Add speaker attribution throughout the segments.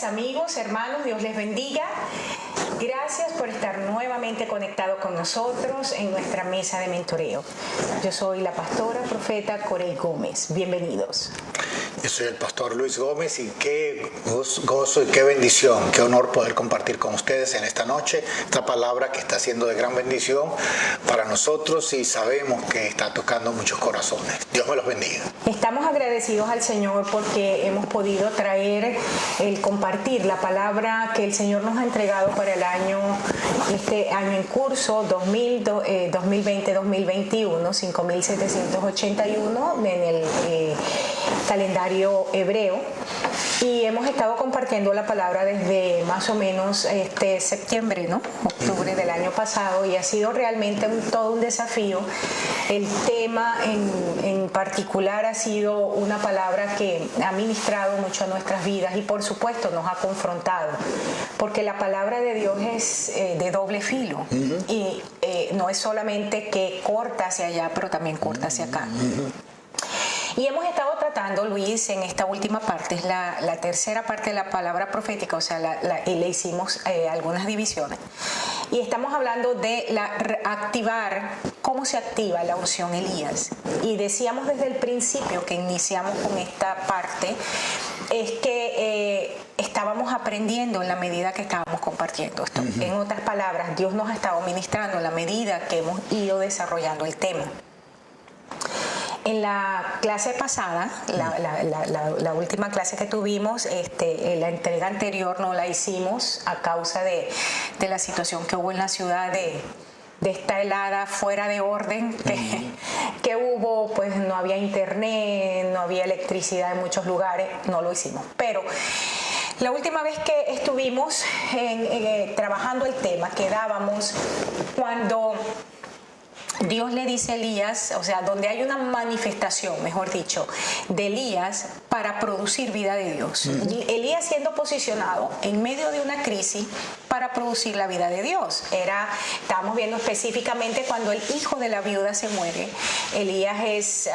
Speaker 1: noches, amigos, hermanos, Dios les bendiga. Gracias por estar nuevamente conectado con nosotros en nuestra mesa de mentoreo. Yo soy la pastora profeta Corey Gómez. Bienvenidos.
Speaker 2: Yo soy el pastor Luis Gómez y qué gozo y qué bendición, qué honor poder compartir con ustedes en esta noche esta palabra que está siendo de gran bendición para nosotros y sabemos que está tocando muchos corazones. Dios me los bendiga.
Speaker 1: Estamos agradecidos al Señor porque hemos podido traer el compartir la palabra que el Señor nos ha entregado para el año, este año en curso 2020-2021, 5781 en el calendario hebreo, y hemos estado compartiendo la palabra desde más o menos septiembre, ¿no? Octubre del año pasado, y ha sido realmente todo un desafío. El tema en particular ha sido una palabra que ha ministrado mucho a nuestras vidas y por supuesto nos ha confrontado, porque la palabra de Dios es de doble filo y no es solamente que corta hacia allá, pero también corta hacia acá. Y hemos estado tratando, Luis, en esta última parte, es la tercera parte de la palabra profética, o sea, le hicimos algunas divisiones. Y estamos hablando de activar, cómo se activa la unción Elías. Y decíamos desde el principio que iniciamos con esta parte, es que estábamos aprendiendo en la medida que estábamos compartiendo esto. En otras palabras, Dios nos ha estado ministrando en la medida que hemos ido desarrollando el tema. En la clase pasada, la última clase que tuvimos, la entrega anterior no la hicimos a causa de la situación que hubo en la ciudad de esta helada fuera de orden que hubo, pues no había internet, no había electricidad en muchos lugares, no lo hicimos. Pero la última vez que estuvimos trabajando el tema, quedábamos cuando Dios le dice a Elías, o sea, donde hay una manifestación, mejor dicho, de Elías para producir vida de Dios. Elías siendo posicionado en medio de una crisis para producir la vida de Dios. Estábamos viendo específicamente cuando el hijo de la viuda se muere. Elías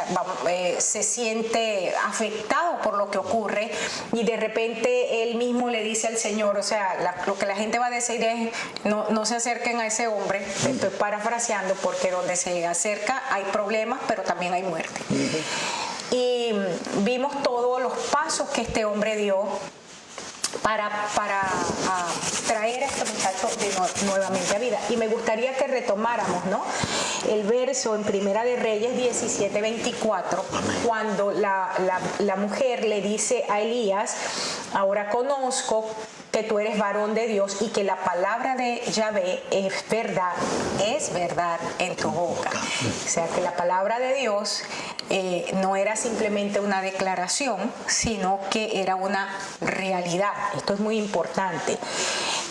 Speaker 1: se siente afectado por lo que ocurre y de repente él mismo le dice al Señor, o sea, lo que la gente va a decir es, no se acerquen a ese hombre. Estoy parafraseando porque donde se acerca hay problemas, pero también hay muerte. Y vimos todos los pasos que este hombre dio para traer a este muchacho nuevamente a vida. Y me gustaría que retomáramos, ¿no?, el verso en Primera de Reyes 17:24, cuando la mujer le dice a Elías, ahora conozco que tú eres varón de Dios y que la palabra de Yahvé es verdad en tu boca. O sea, que la palabra de Dios no era simplemente una declaración, sino que era una realidad. Esto es muy importante.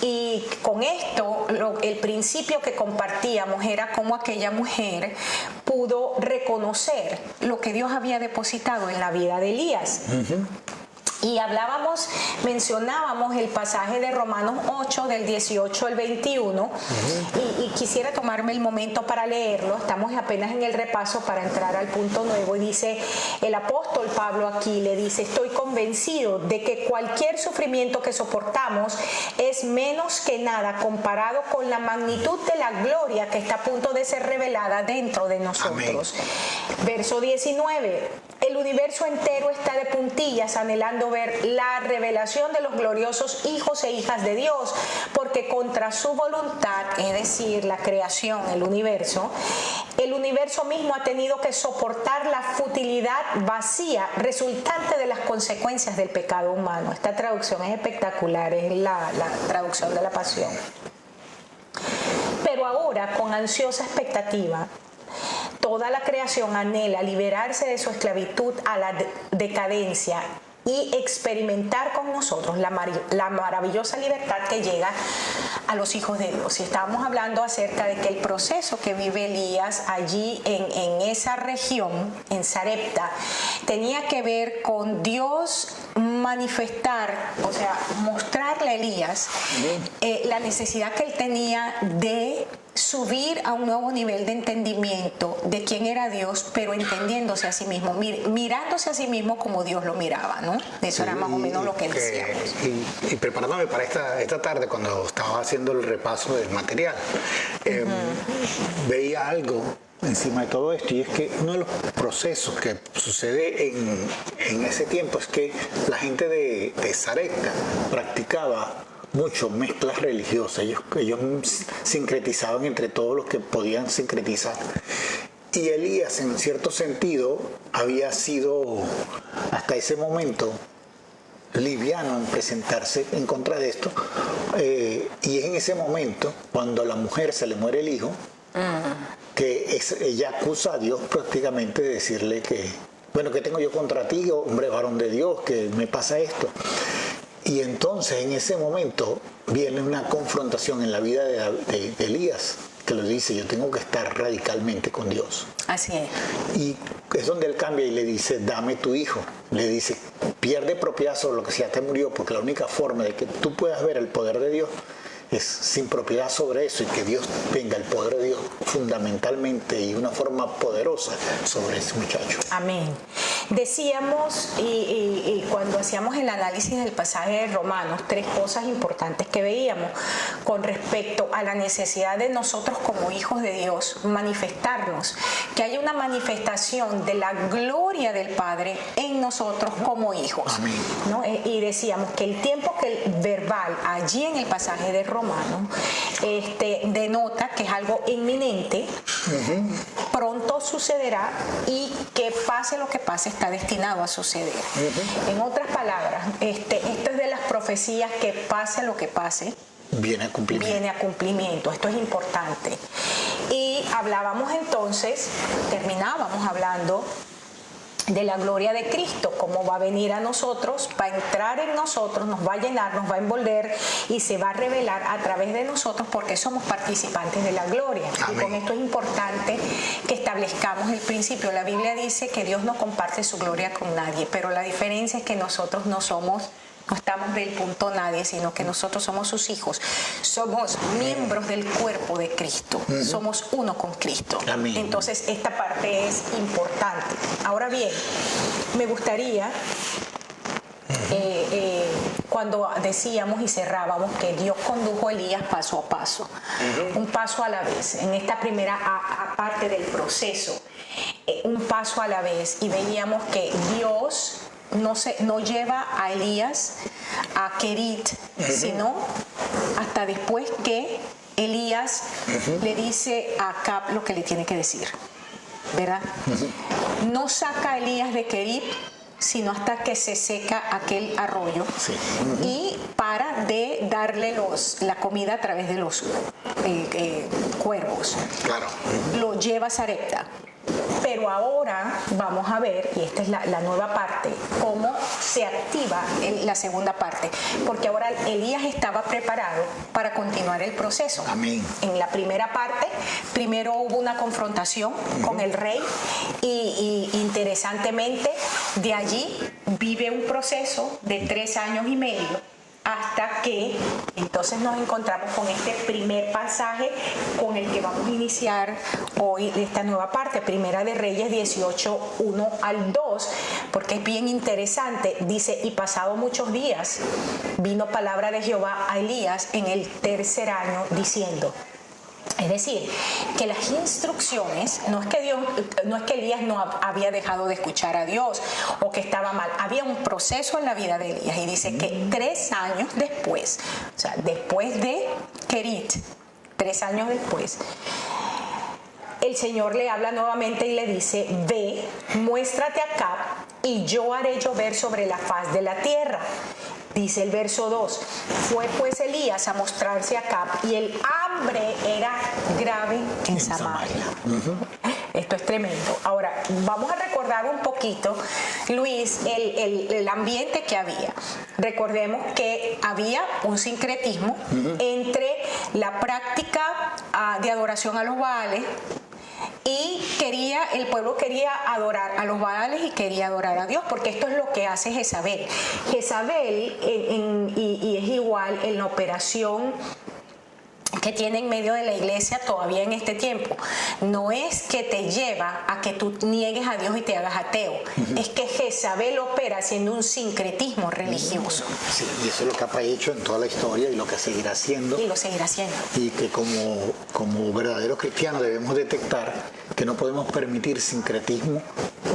Speaker 1: Y con esto, el principio que compartíamos era cómo aquella mujer pudo reconocer lo que Dios había depositado en la vida de Elías. Y mencionábamos el pasaje de Romanos 8, del 18 al 21, y quisiera tomarme el momento para leerlo. Estamos apenas en el repaso para entrar al punto nuevo, y dice el apóstol Pablo aquí, le dice, estoy convencido de que cualquier sufrimiento que soportamos es menos que nada comparado con la magnitud de la gloria que está a punto de ser revelada dentro de nosotros. Amén. Verso 19, el universo entero está de puntillas anhelando ver la revelación de los gloriosos hijos e hijas de Dios, porque contra su voluntad, es decir, la creación, el universo mismo ha tenido que soportar la futilidad vacía resultante de las consecuencias del pecado humano. Esta traducción es espectacular, es la traducción de la Pasión. Pero ahora, con ansiosa expectativa, toda la creación anhela liberarse de su esclavitud a la decadencia y experimentar con nosotros la maravillosa libertad que llega a los hijos de Dios. Y estábamos hablando acerca de que el proceso que vive Elías allí en esa región, en Sarepta, tenía que ver con Dios manifestar, o sea, mostrarle a Elías la necesidad que él tenía de subir a un nuevo nivel de entendimiento de quién era Dios, pero entendiéndose a sí mismo, mirándose a sí mismo como Dios lo miraba, ¿no? Eso era más o menos lo que decíamos.
Speaker 2: Y preparándome para esta tarde, cuando estaba haciendo el repaso del material, veía algo encima de todo esto, y es que uno de los procesos que sucede en ese tiempo es que la gente de Sarepta practicaba mucho mezclas religiosas. Ellos sincretizaban entre todos los que podían sincretizar. Y Elías, en cierto sentido, había sido hasta ese momento liviano en presentarse en contra de esto. Y es en ese momento, cuando a la mujer se le muere el hijo, que ella acusa a Dios prácticamente de decirle que, bueno, ¿qué tengo yo contra ti, hombre varón de Dios, que me pasa esto? Y entonces en ese momento viene una confrontación en la vida de Elías, que le dice, yo tengo que estar radicalmente con Dios.
Speaker 1: Así es.
Speaker 2: Y es donde él cambia y le dice, dame tu hijo. Le dice, pierde propiedad sobre lo que ya te murió, porque la única forma de que tú puedas ver el poder de Dios es sin propiedad sobre eso, y que Dios venga, el poder de Dios fundamentalmente y de una forma poderosa sobre ese muchacho.
Speaker 1: Amén. Decíamos, y cuando hacíamos el análisis del pasaje de Romanos, tres cosas importantes que veíamos con respecto a la necesidad de nosotros como hijos de Dios manifestarnos, que haya una manifestación de la gloria del Padre en nosotros como hijos.
Speaker 2: Amén.
Speaker 1: ¿No? Y decíamos que el tiempo que el verbal allí en el pasaje de Romanos denota que es algo inminente, pronto sucederá, y que pase lo que pase está destinado a suceder. En otras palabras, esto es de las profecías que pase lo que pase,
Speaker 2: viene a cumplimiento.
Speaker 1: Viene a cumplimiento. Esto es importante. Y hablábamos entonces, terminábamos hablando de la gloria de Cristo, cómo va a venir a nosotros, va a entrar en nosotros, nos va a llenar, nos va a envolver y se va a revelar a través de nosotros, porque somos participantes de la gloria. Amén. Y con esto es importante que establezcamos el principio. La Biblia dice que Dios no comparte su gloria con nadie, pero la diferencia es que nosotros no estamos del punto nadie, sino que nosotros somos sus hijos. Somos miembros del cuerpo de Cristo. Somos uno con Cristo.
Speaker 2: Amén.
Speaker 1: Entonces, esta parte es importante. Ahora bien, me gustaría, cuando decíamos y cerrábamos que Dios condujo a Elías paso a paso, un paso a la vez, en esta primera parte del proceso, un paso a la vez, y veíamos que Dios no lleva a Elías a Kerit, sino hasta después que Elías le dice a Acab lo que le tiene que decir, ¿verdad? No saca a Elías de Kerit, sino hasta que se seca aquel arroyo, y para de darle la comida a través de los cuervos.
Speaker 2: Claro.
Speaker 1: Lo lleva a Sarepta. Pero ahora vamos a ver, y esta es la nueva parte, cómo se activa la segunda parte, porque ahora Elías estaba preparado para continuar el proceso.
Speaker 2: Amén.
Speaker 1: En la primera parte, primero hubo una confrontación con el rey, y interesantemente de allí vive un proceso de 3 años y medio, hasta que entonces nos encontramos con este primer pasaje con el que vamos a iniciar hoy esta nueva parte, Primera de Reyes 18, 1 al 2, porque es bien interesante. Dice, y pasado muchos días vino palabra de Jehová a Elías en el 3er año diciendo. Es decir, que las instrucciones, no es que Elías no había dejado de escuchar a Dios o que estaba mal, había un proceso en la vida de Elías, y dice que 3 años después, o sea, después de Kerit, 3 años después, el Señor le habla nuevamente y le dice, ve, muéstrate a Acab y yo haré llover sobre la faz de la tierra. Dice el verso 2, fue pues Elías a mostrarse a Acab y el hambre era grave en Samaria. Esto es tremendo. Ahora, vamos a recordar un poquito, Luis, el ambiente que había. Recordemos que había un sincretismo entre la práctica de adoración a los Baales, y el pueblo quería adorar a los Baales y quería adorar a Dios, porque esto es lo que hace Jezabel. Jezabel, y es igual en la operación que tiene en medio de la iglesia todavía en este tiempo. No es que te lleva a que tú niegues a Dios y te hagas ateo. Es que Jezabel opera haciendo un sincretismo religioso.
Speaker 2: Sí, y eso es lo que ha hecho en toda la historia y lo que seguirá haciendo.
Speaker 1: Y lo seguirá haciendo.
Speaker 2: Y que como verdaderos cristianos debemos detectar que no podemos permitir sincretismo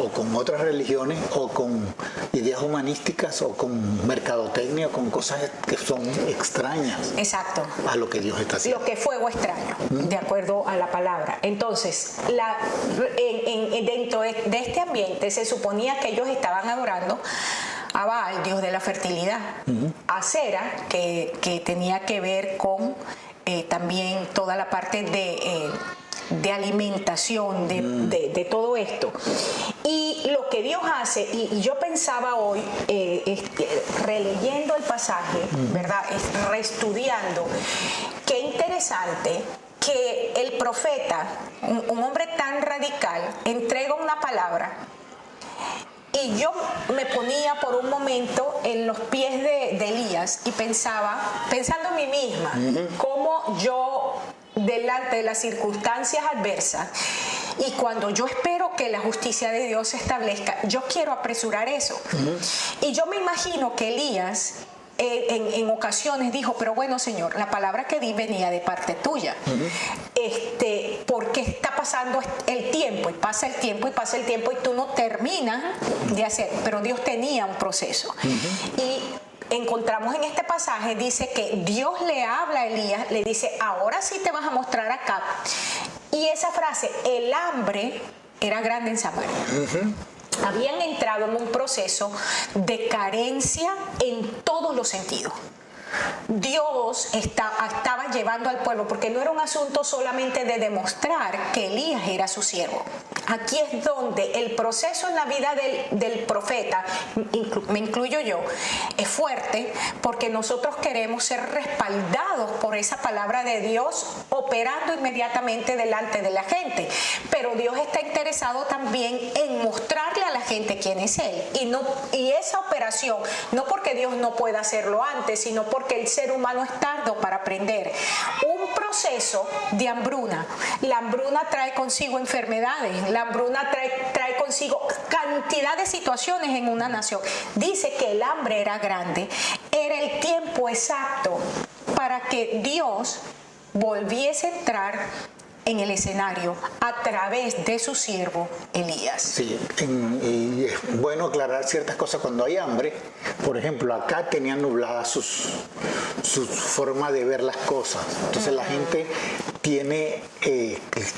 Speaker 2: o con otras religiones o con ideas humanísticas o con mercadotecnia o con cosas que son extrañas.
Speaker 1: Exacto.
Speaker 2: A lo que Dios está haciendo.
Speaker 1: Lo que fuego extraño, de acuerdo a la palabra. Entonces, dentro de este ambiente se suponía que ellos estaban adorando a Baal, dios de la fertilidad, a Sera, que tenía que ver con también toda la parte de alimentación, de todo esto. Y lo que Dios hace, y yo pensaba hoy, releyendo el pasaje, ¿verdad? Reestudiando, qué interesante que el profeta, un hombre tan radical, entrega una palabra. Y yo me ponía por un momento en los pies de Elías y pensando en mí misma, cómo yo, delante de las circunstancias adversas, y cuando yo espero que la justicia de Dios se establezca, yo quiero apresurar eso. Y yo me imagino que Elías en ocasiones dijo, pero bueno, Señor, la palabra que di venía de parte tuya. ¿Por qué está pasando el tiempo? Y pasa el tiempo y pasa el tiempo y tú no terminas de hacer. Pero Dios tenía un proceso. Y encontramos en este pasaje, dice que Dios le habla a Elías, le dice, ahora sí te vas a mostrar acá. Y esa frase, el hambre era grande en Samaria. Habían entrado en un proceso de carencia en todos los sentidos. Dios estaba llevando al pueblo, porque no era un asunto solamente de demostrar que Elías era su siervo. Aquí es donde el proceso en la vida del profeta, me incluyo yo, es fuerte, porque nosotros queremos ser respaldados por esa palabra de Dios operando inmediatamente delante de la gente. Pero Dios está interesado también en mostrarle a la gente quién es Él. Y esa operación, no porque Dios no pueda hacerlo antes, sino porque el ser humano es tardo para aprender. Un proceso de hambruna. La hambruna trae consigo enfermedades, la hambruna trae consigo cantidad de situaciones en una nación. Dice que el hambre era grande, era el tiempo exacto para que Dios volviese a entrar en el escenario a través de su siervo Elías.
Speaker 2: Sí, y es bueno aclarar ciertas cosas cuando hay hambre. Por ejemplo, acá tenían nublada su forma de ver las cosas. Entonces la gente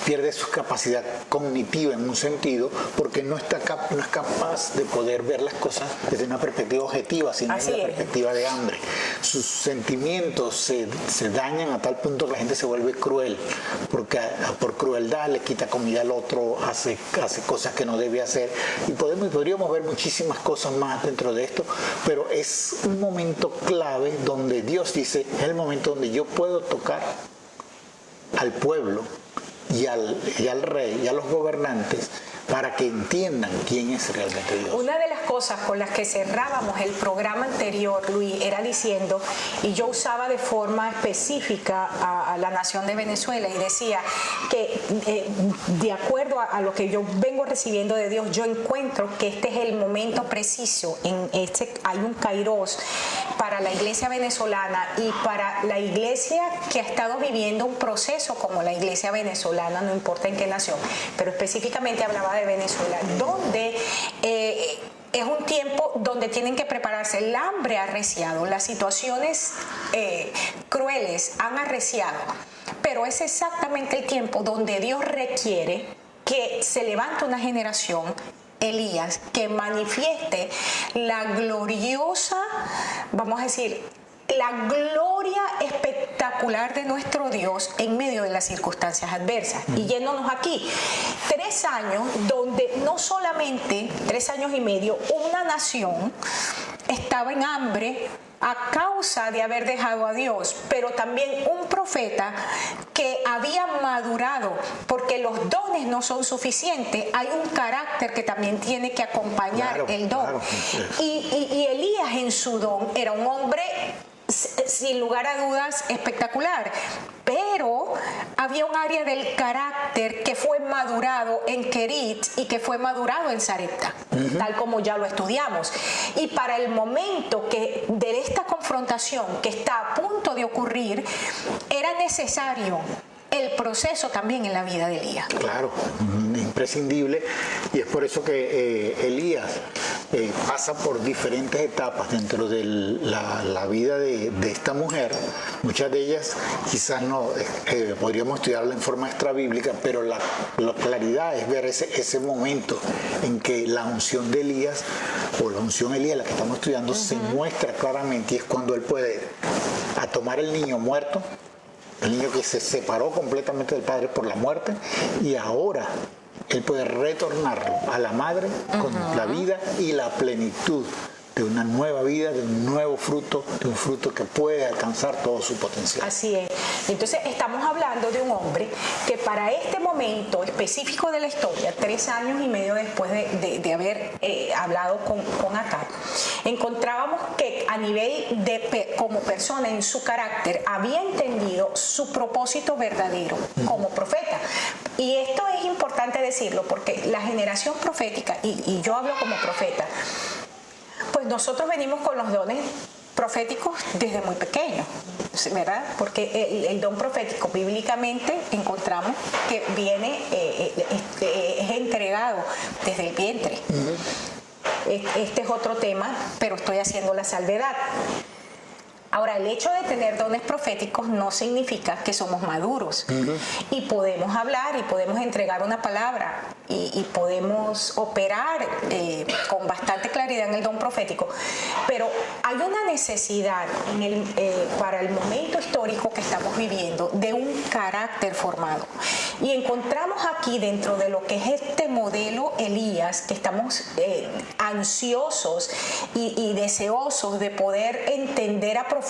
Speaker 2: pierde su capacidad cognitiva en un sentido, porque no es capaz de poder ver las cosas desde una perspectiva objetiva, sino desde la perspectiva de hambre. Sus sentimientos se dañan a tal punto que la gente se vuelve cruel, porque por crueldad le quita comida al otro, hace cosas que no debe hacer, y podríamos ver muchísimas cosas más dentro de esto, pero es un momento clave donde Dios dice, es el momento donde yo puedo tocar al pueblo y al rey y a los gobernantes para que entiendan quién es realmente Dios.
Speaker 1: Una de las cosas con las que cerrábamos el programa anterior, Luis, era diciendo, y yo usaba de forma específica a la nación de Venezuela, y decía que de acuerdo a lo que yo vengo recibiendo de Dios, yo encuentro que este es el momento preciso, hay un kairos para la iglesia venezolana y para la iglesia que ha estado viviendo un proceso como la iglesia venezolana, no importa en qué nación, pero específicamente hablaba de Venezuela, donde es un tiempo donde tienen que prepararse. El hambre ha arreciado, las situaciones crueles han arreciado, pero es exactamente el tiempo donde Dios requiere que se levante una generación, Elías, que manifieste la gloriosa, vamos a decir, la gloria espectacular de nuestro Dios en medio de las circunstancias adversas. Y yéndonos aquí, 3 años donde no solamente 3 años y medio, una nación estaba en hambre a causa de haber dejado a Dios, pero también un profeta que había madurado, porque los dones no son suficientes, hay un carácter que también tiene que acompañar el don. Claro. Y Elías en su don era un hombre sin lugar a dudas espectacular, pero pero había un área del carácter que fue madurado en Kerit y que fue madurado en Sarepta, tal como ya lo estudiamos. Y para el momento que de esta confrontación que está a punto de ocurrir, era necesario el proceso también en la vida de Elías.
Speaker 2: Claro, imprescindible, y es por eso que Elías pasa por diferentes etapas dentro de la vida de esta mujer. Muchas de ellas quizás no podríamos estudiarla en forma extrabíblica, pero la claridad es ver ese momento en que la unción de Elías, o la unción Elías, la que estamos estudiando, se muestra claramente, y es cuando él puede a tomar el niño muerto, el niño que se separó completamente del padre por la muerte, y ahora él puede retornarlo a la madre con la vida y la plenitud de una nueva vida, de un nuevo fruto, de un fruto que puede alcanzar todo su potencial.
Speaker 1: Así es. Entonces estamos hablando de un hombre que para este momento específico de la historia, 3 años y medio después de haber hablado con Acab, encontrábamos que a nivel de como persona en su carácter había entendido su propósito verdadero como profeta. Y esto es importante decirlo porque la generación profética, y yo hablo como profeta, pues nosotros venimos con los dones proféticos desde muy pequeños, ¿verdad? Porque el don profético bíblicamente encontramos que viene, es entregado desde el vientre. Este es otro tema, pero estoy haciendo la salvedad. Ahora, el hecho de tener dones proféticos no significa que somos maduros. Y podemos hablar y podemos entregar una palabra y podemos operar con bastante claridad en el don profético. Pero hay una necesidad para el momento histórico que estamos viviendo de un carácter formado. Y encontramos aquí dentro de lo que es este modelo Elías, que estamos ansiosos y deseosos de poder entender a profundidad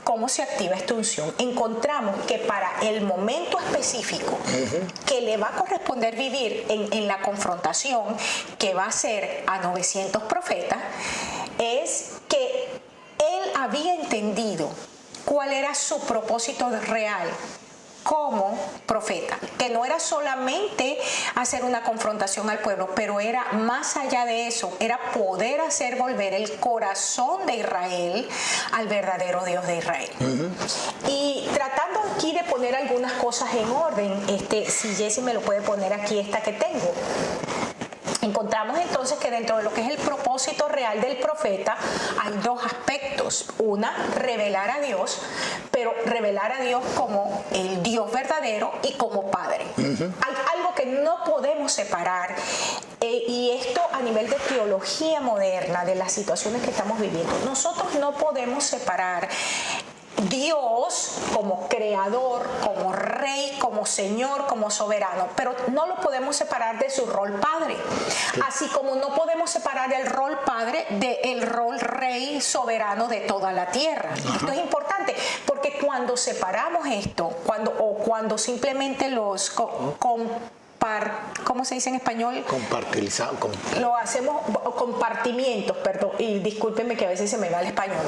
Speaker 1: cómo se activa esta unción. Encontramos que para el momento específico que le va a corresponder vivir en la confrontación que va a ser a 900 profetas, es que él había entendido cuál era su propósito real como profeta, que no era solamente hacer una confrontación al pueblo, pero era más allá de eso, era poder hacer volver el corazón de Israel al verdadero Dios de Israel. Y tratando aquí de poner algunas cosas en orden, si Jessy me lo puede poner aquí, esta que tengo. Encontramos entonces que dentro de lo que es el propósito real del profeta hay 2 aspectos. Una, revelar a Dios, pero revelar a Dios como el Dios verdadero y como Padre. Hay algo que no podemos separar, y esto a nivel de teología moderna, de las situaciones que estamos viviendo. Nosotros no podemos separar Dios como creador, como rey, como señor, como soberano, pero no lo podemos separar de su rol padre, así como no podemos separar el rol padre del rol rey soberano de toda la tierra. Esto es importante porque cuando separamos esto, cuando simplemente los ¿cómo se dice en español? Lo hacemos compartimientos, perdón, y discúlpenme que a veces se me va el español.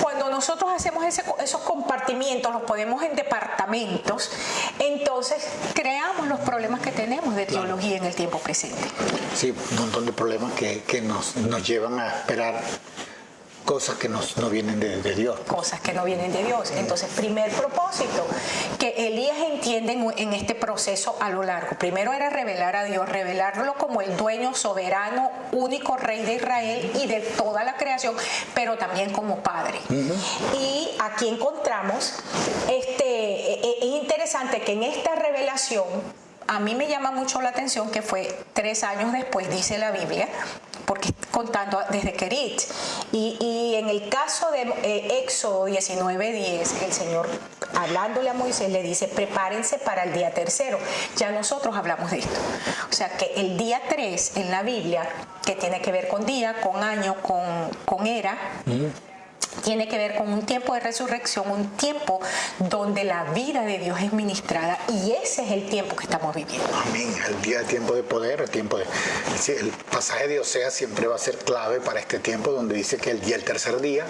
Speaker 1: Cuando nosotros hacemos esos compartimientos, los ponemos en departamentos, entonces creamos los problemas que tenemos de teología en el tiempo presente.
Speaker 2: Sí, un montón de problemas que nos llevan a esperar cosas que no vienen de Dios.
Speaker 1: Cosas que no vienen de Dios. Entonces, primer propósito que Elías entiende en este proceso a lo largo. Primero era revelar a Dios, revelarlo como el dueño soberano, único rey de Israel y de toda la creación, pero también como padre. Y aquí encontramos, es interesante que en esta revelación, a mí me llama mucho la atención que fue 3 años después, dice la Biblia, porque contando desde Kerit. Y en el caso de Éxodo 19:10, el Señor, hablándole a Moisés, le dice, prepárense para el día 3. Ya nosotros hablamos de esto. O sea que el día 3 en la Biblia, que tiene que ver con día, con año, con era, tiene que ver con un tiempo de resurrección, un tiempo donde la vida de Dios es ministrada, y ese es el tiempo que estamos viviendo.
Speaker 2: Amén. El día de tiempo de poder, el pasaje de Oseas siempre va a ser clave para este tiempo, donde dice que el tercer día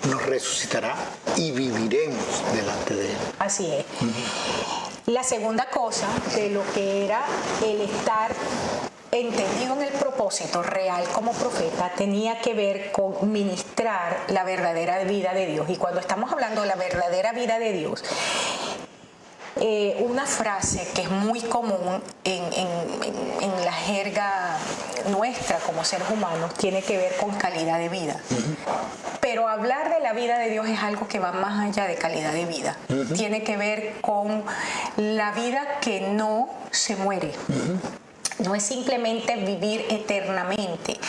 Speaker 2: nos resucitará y viviremos delante de Él.
Speaker 1: Así es. La segunda cosa de lo que era el estar entendido en el propósito real como profeta tenía que ver con ministrar la verdadera vida de Dios. Y cuando estamos hablando de la verdadera vida de Dios, una frase que es muy común en la jerga nuestra como seres humanos tiene que ver con calidad de vida. Pero hablar de la vida de Dios es algo que va más allá de calidad de vida. Tiene que ver con la vida que no se muere. No es simplemente vivir eternamente,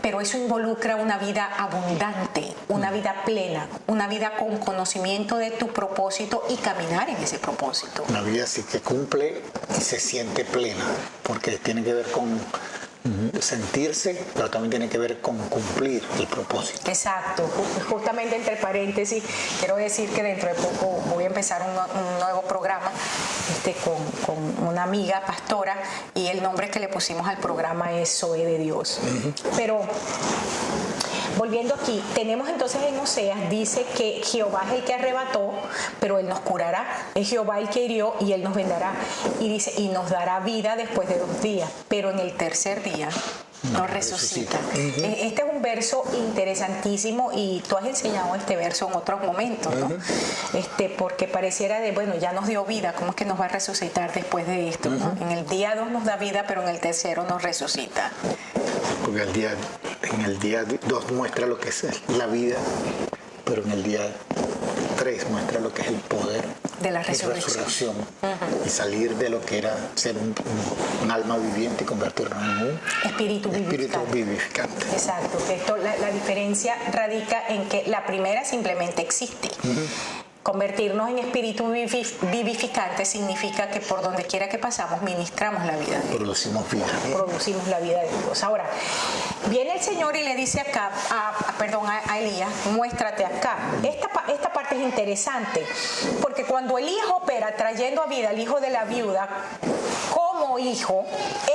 Speaker 1: pero eso involucra una vida abundante, una vida plena, una vida con conocimiento de tu propósito y caminar en ese propósito.
Speaker 2: Una vida así que cumple y se siente plena, porque tiene que ver con sentirse, pero también tiene que ver con cumplir el propósito.
Speaker 1: Exacto. Justamente entre paréntesis, quiero decir que dentro de poco voy a empezar un nuevo programa con una amiga pastora, y el nombre que le pusimos al programa es Zoe de Dios. Pero volviendo aquí, tenemos entonces en Oseas, dice que Jehová es el que arrebató, pero Él nos curará. Es Jehová el que hirió y Él nos vendará. Y dice, y nos dará vida después de 2 días, pero en el tercer día nos resucita. Este es un verso interesantísimo, y tú has enseñado este verso en otros momentos, ¿no? Porque pareciera bueno, ya nos dio vida, ¿cómo es que nos va a resucitar después de esto? ¿No? En el día 2 nos da vida, pero en el tercero nos resucita.
Speaker 2: Porque en el día 2 muestra lo que es la vida, pero en el día 3 muestra lo que es el poder
Speaker 1: de la resurrección.
Speaker 2: Y salir de lo que era ser un alma viviente y convertirnos en un
Speaker 1: espíritu
Speaker 2: vivificante.
Speaker 1: Exacto, que esto, la diferencia radica en que la primera simplemente existe. Convertirnos en espíritu vivificante significa que por donde quiera que pasamos ministramos la vida de Dios. Producimos la vida de Dios. Ahora, viene el Señor y le dice a Elías, muéstrate acá. Esta parte es interesante, porque cuando Elías opera trayendo a vida al hijo de la viuda como hijo,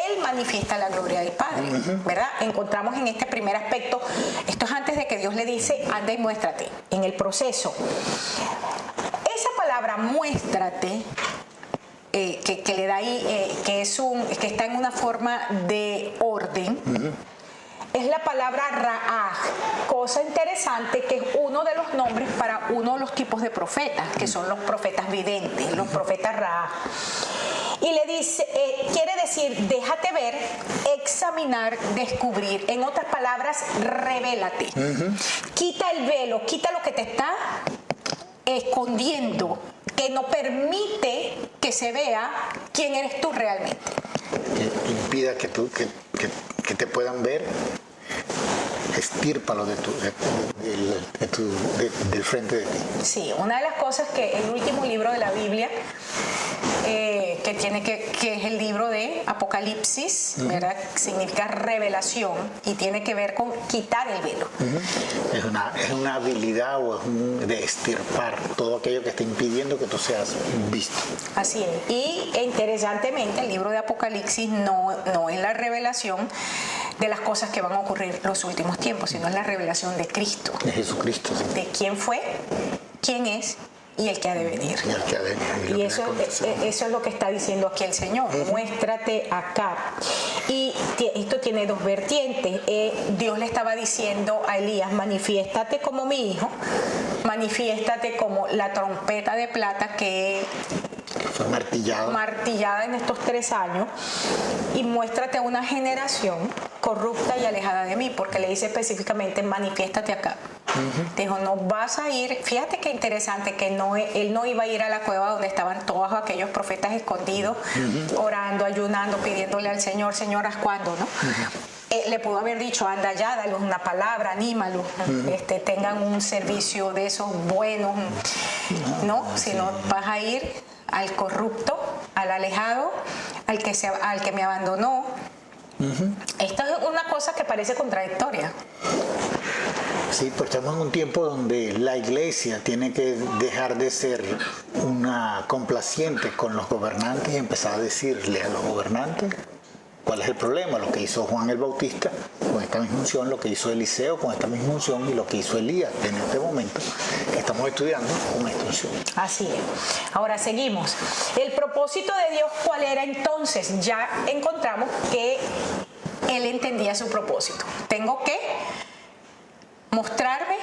Speaker 1: él manifiesta la gloria del Padre, ¿verdad? Encontramos en este primer aspecto, esto es antes de que Dios le dice, anda y muéstrate, en el proceso. Esa palabra muéstrate, que le da ahí, que está en una forma de orden, es la palabra Ra'ah. Cosa interesante, que es uno de los nombres para uno de los tipos de profetas, que son los profetas videntes, los profetas Ra'ah. Y le dice, quiere decir, déjate ver, examinar, descubrir. En otras palabras, revélate. Quita el velo, quita lo que te está escondiendo, que no permite que se vea quién eres tú realmente.
Speaker 2: Que impida que te puedan ver. Estírpalo del frente de ti.
Speaker 1: Sí, una de las cosas que el último libro de la Biblia, que es el libro de Apocalipsis, ¿verdad? Significa revelación, y tiene que ver con quitar el velo.
Speaker 2: Es una habilidad de estirpar todo aquello que está impidiendo que tú seas visto.
Speaker 1: Así es. Y interesantemente, el libro de Apocalipsis no es la revelación de las cosas que van a ocurrir en los últimos tiempos, sino es la revelación de Cristo.
Speaker 2: De Jesucristo. Sí.
Speaker 1: De quién fue, quién es y el que ha de venir. Y eso es lo que está diciendo aquí el Señor. Muéstrate acá. Y esto tiene 2 vertientes. Dios le estaba diciendo a Elías, manifiéstate como mi hijo, manifiéstate como la trompeta de plata que
Speaker 2: fue martillada
Speaker 1: en estos 3 años, y muéstrate a una generación corrupta y alejada de mí, porque le dice específicamente, manifiéstate acá. Dijo, no vas a ir. Fíjate qué interesante, que él no iba a ir a la cueva donde estaban todos aquellos profetas escondidos, orando, ayunando, pidiéndole al Señor, ¿haz cuándo, no? Le pudo haber dicho, anda allá, dale una palabra, anímalos, tengan un servicio de esos buenos, ¿no? Sino vas a ir al corrupto, al alejado, al que me abandonó. Esto es una cosa que parece contradictoria.
Speaker 2: Sí, pero estamos en un tiempo donde la iglesia tiene que dejar de ser una complaciente con los gobernantes y empezar a decirle a los gobernantes cuál es el problema, lo que hizo Juan el Bautista con esta misma unción, lo que hizo Eliseo con esta misma unción y lo que hizo Elías en este momento que estamos estudiando con esta unción.
Speaker 1: Así es. Ahora seguimos. El propósito de Dios, ¿cuál era entonces? Ya encontramos que Él entendía su propósito. Tengo que mostrarme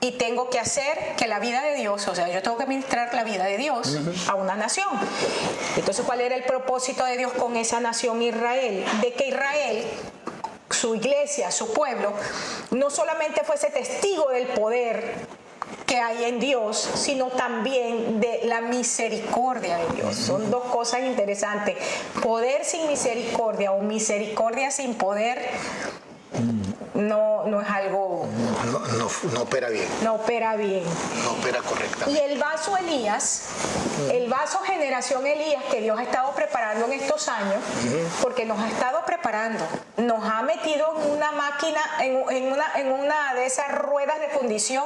Speaker 1: y tengo que hacer que la vida de Dios, o sea, yo tengo que ministrar la vida de Dios a una nación. Entonces, ¿cuál era el propósito de Dios con esa nación Israel? De que Israel, su iglesia, su pueblo, no solamente fuese testigo del poder que hay en Dios, sino también de la misericordia de Dios. Son dos cosas interesantes. Poder sin misericordia o misericordia sin poder no es algo...
Speaker 2: No opera bien.
Speaker 1: No opera bien.
Speaker 2: No opera correctamente.
Speaker 1: Y el vaso Elías, el vaso generación Elías que Dios ha estado preparando en estos años, porque nos ha estado preparando, nos ha metido en una máquina, en una de esas ruedas de fundición,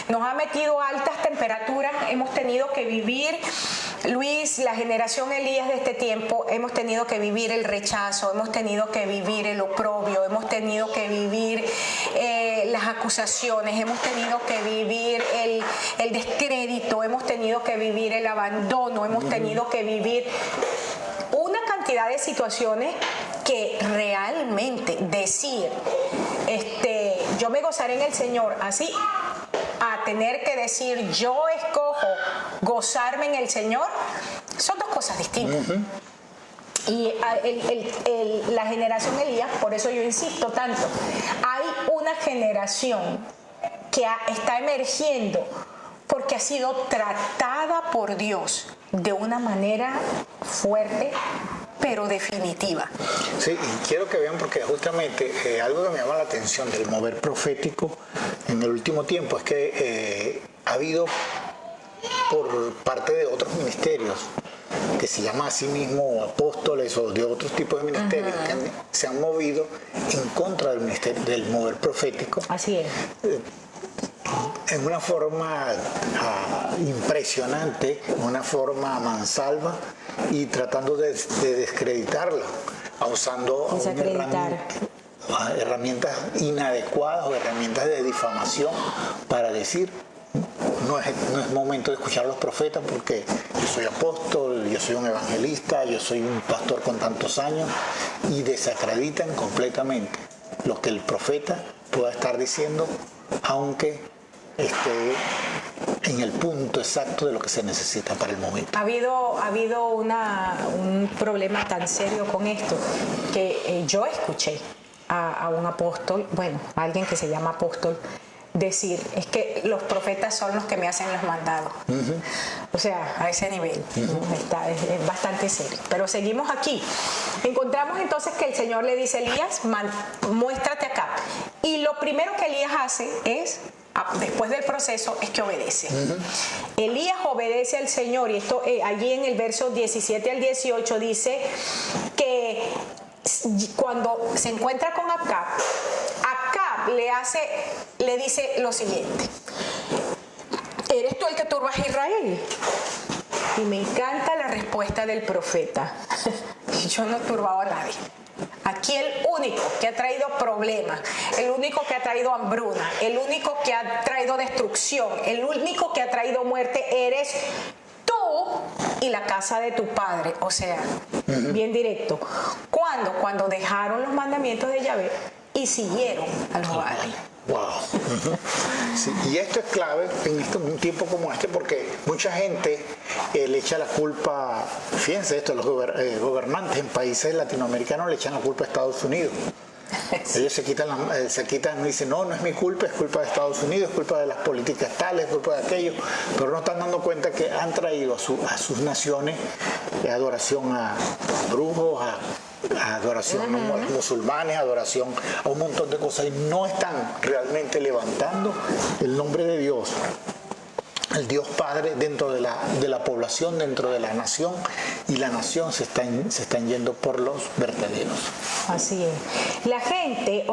Speaker 1: nos ha metido a altas temperaturas, hemos tenido que vivir, Luis, la generación Elías de este tiempo, hemos tenido que vivir el rechazo, hemos tenido que vivir el oprobio, hemos tenido que vivir las acusaciones, hemos tenido que vivir el descrédito, hemos tenido que vivir el abandono, hemos tenido que vivir una cantidad de situaciones que realmente decir, yo me gozaré en el Señor, así a tener que decir yo escojo gozarme en el Señor, son dos cosas distintas. Y la generación Elías, por eso yo insisto tanto, hay una generación que está emergiendo porque ha sido tratada por Dios de una manera fuerte, pero definitiva.
Speaker 2: Sí, y quiero que vean porque justamente algo que me llama la atención del mover profético en el último tiempo es que ha habido por parte de otros ministerios que se llama a sí mismo apóstoles o de otros tipos de ministerios que se han movido en contra del ministerio del mover profético.
Speaker 1: Así es.
Speaker 2: En una forma impresionante, en una forma a mansalva y tratando de descreditarla, usando herramientas inadecuadas o herramientas de difamación para decir no es momento de escuchar a los profetas porque yo soy apóstol, yo soy un evangelista, yo soy un pastor con tantos años, y desacreditan completamente lo que el profeta pueda estar diciendo, aunque esté en el punto exacto de lo que se necesita para el momento.
Speaker 1: Ha habido un problema tan serio con esto que yo escuché a un apóstol, bueno, a alguien que se llama apóstol, decir, es que los profetas son los que me hacen los mandados. O sea, a ese nivel. Es bastante serio. Pero seguimos aquí. Encontramos entonces que el Señor le dice a Elías, muéstrate acá. Y lo primero que Elías hace es, después del proceso, es que obedece. Elías obedece al Señor, y esto allí en el verso 17 al 18 dice que cuando se encuentra con Acab le dice lo siguiente: ¿eres tú el que turbas a Israel? Y me encanta la respuesta del profeta: yo no he turbado a nadie. Aquí el único que ha traído problemas, el único que ha traído hambruna, el único que ha traído destrucción, el único que ha traído muerte eres tú y la casa de tu padre. O sea, bien directo. ¿Cuándo? Cuando dejaron los mandamientos de Yahvé y siguieron a los Baales.
Speaker 2: Wow. Sí, y esto es clave en un tiempo como este porque mucha gente le echa la culpa, fíjense esto, los gobernantes en países latinoamericanos le echan la culpa a Estados Unidos. Sí. Ellos se quitan, dicen, no es mi culpa, es culpa de Estados Unidos, es culpa de las políticas tales, es culpa de aquello, pero no están dando cuenta que han traído a sus naciones adoración a brujos, a adoración a los musulmanes, adoración a un montón de cosas, y no están realmente levantando el nombre de Dios, el Dios Padre, dentro de la población, dentro de la nación, y la nación se están yendo por los vertederos.
Speaker 1: Así es. La gente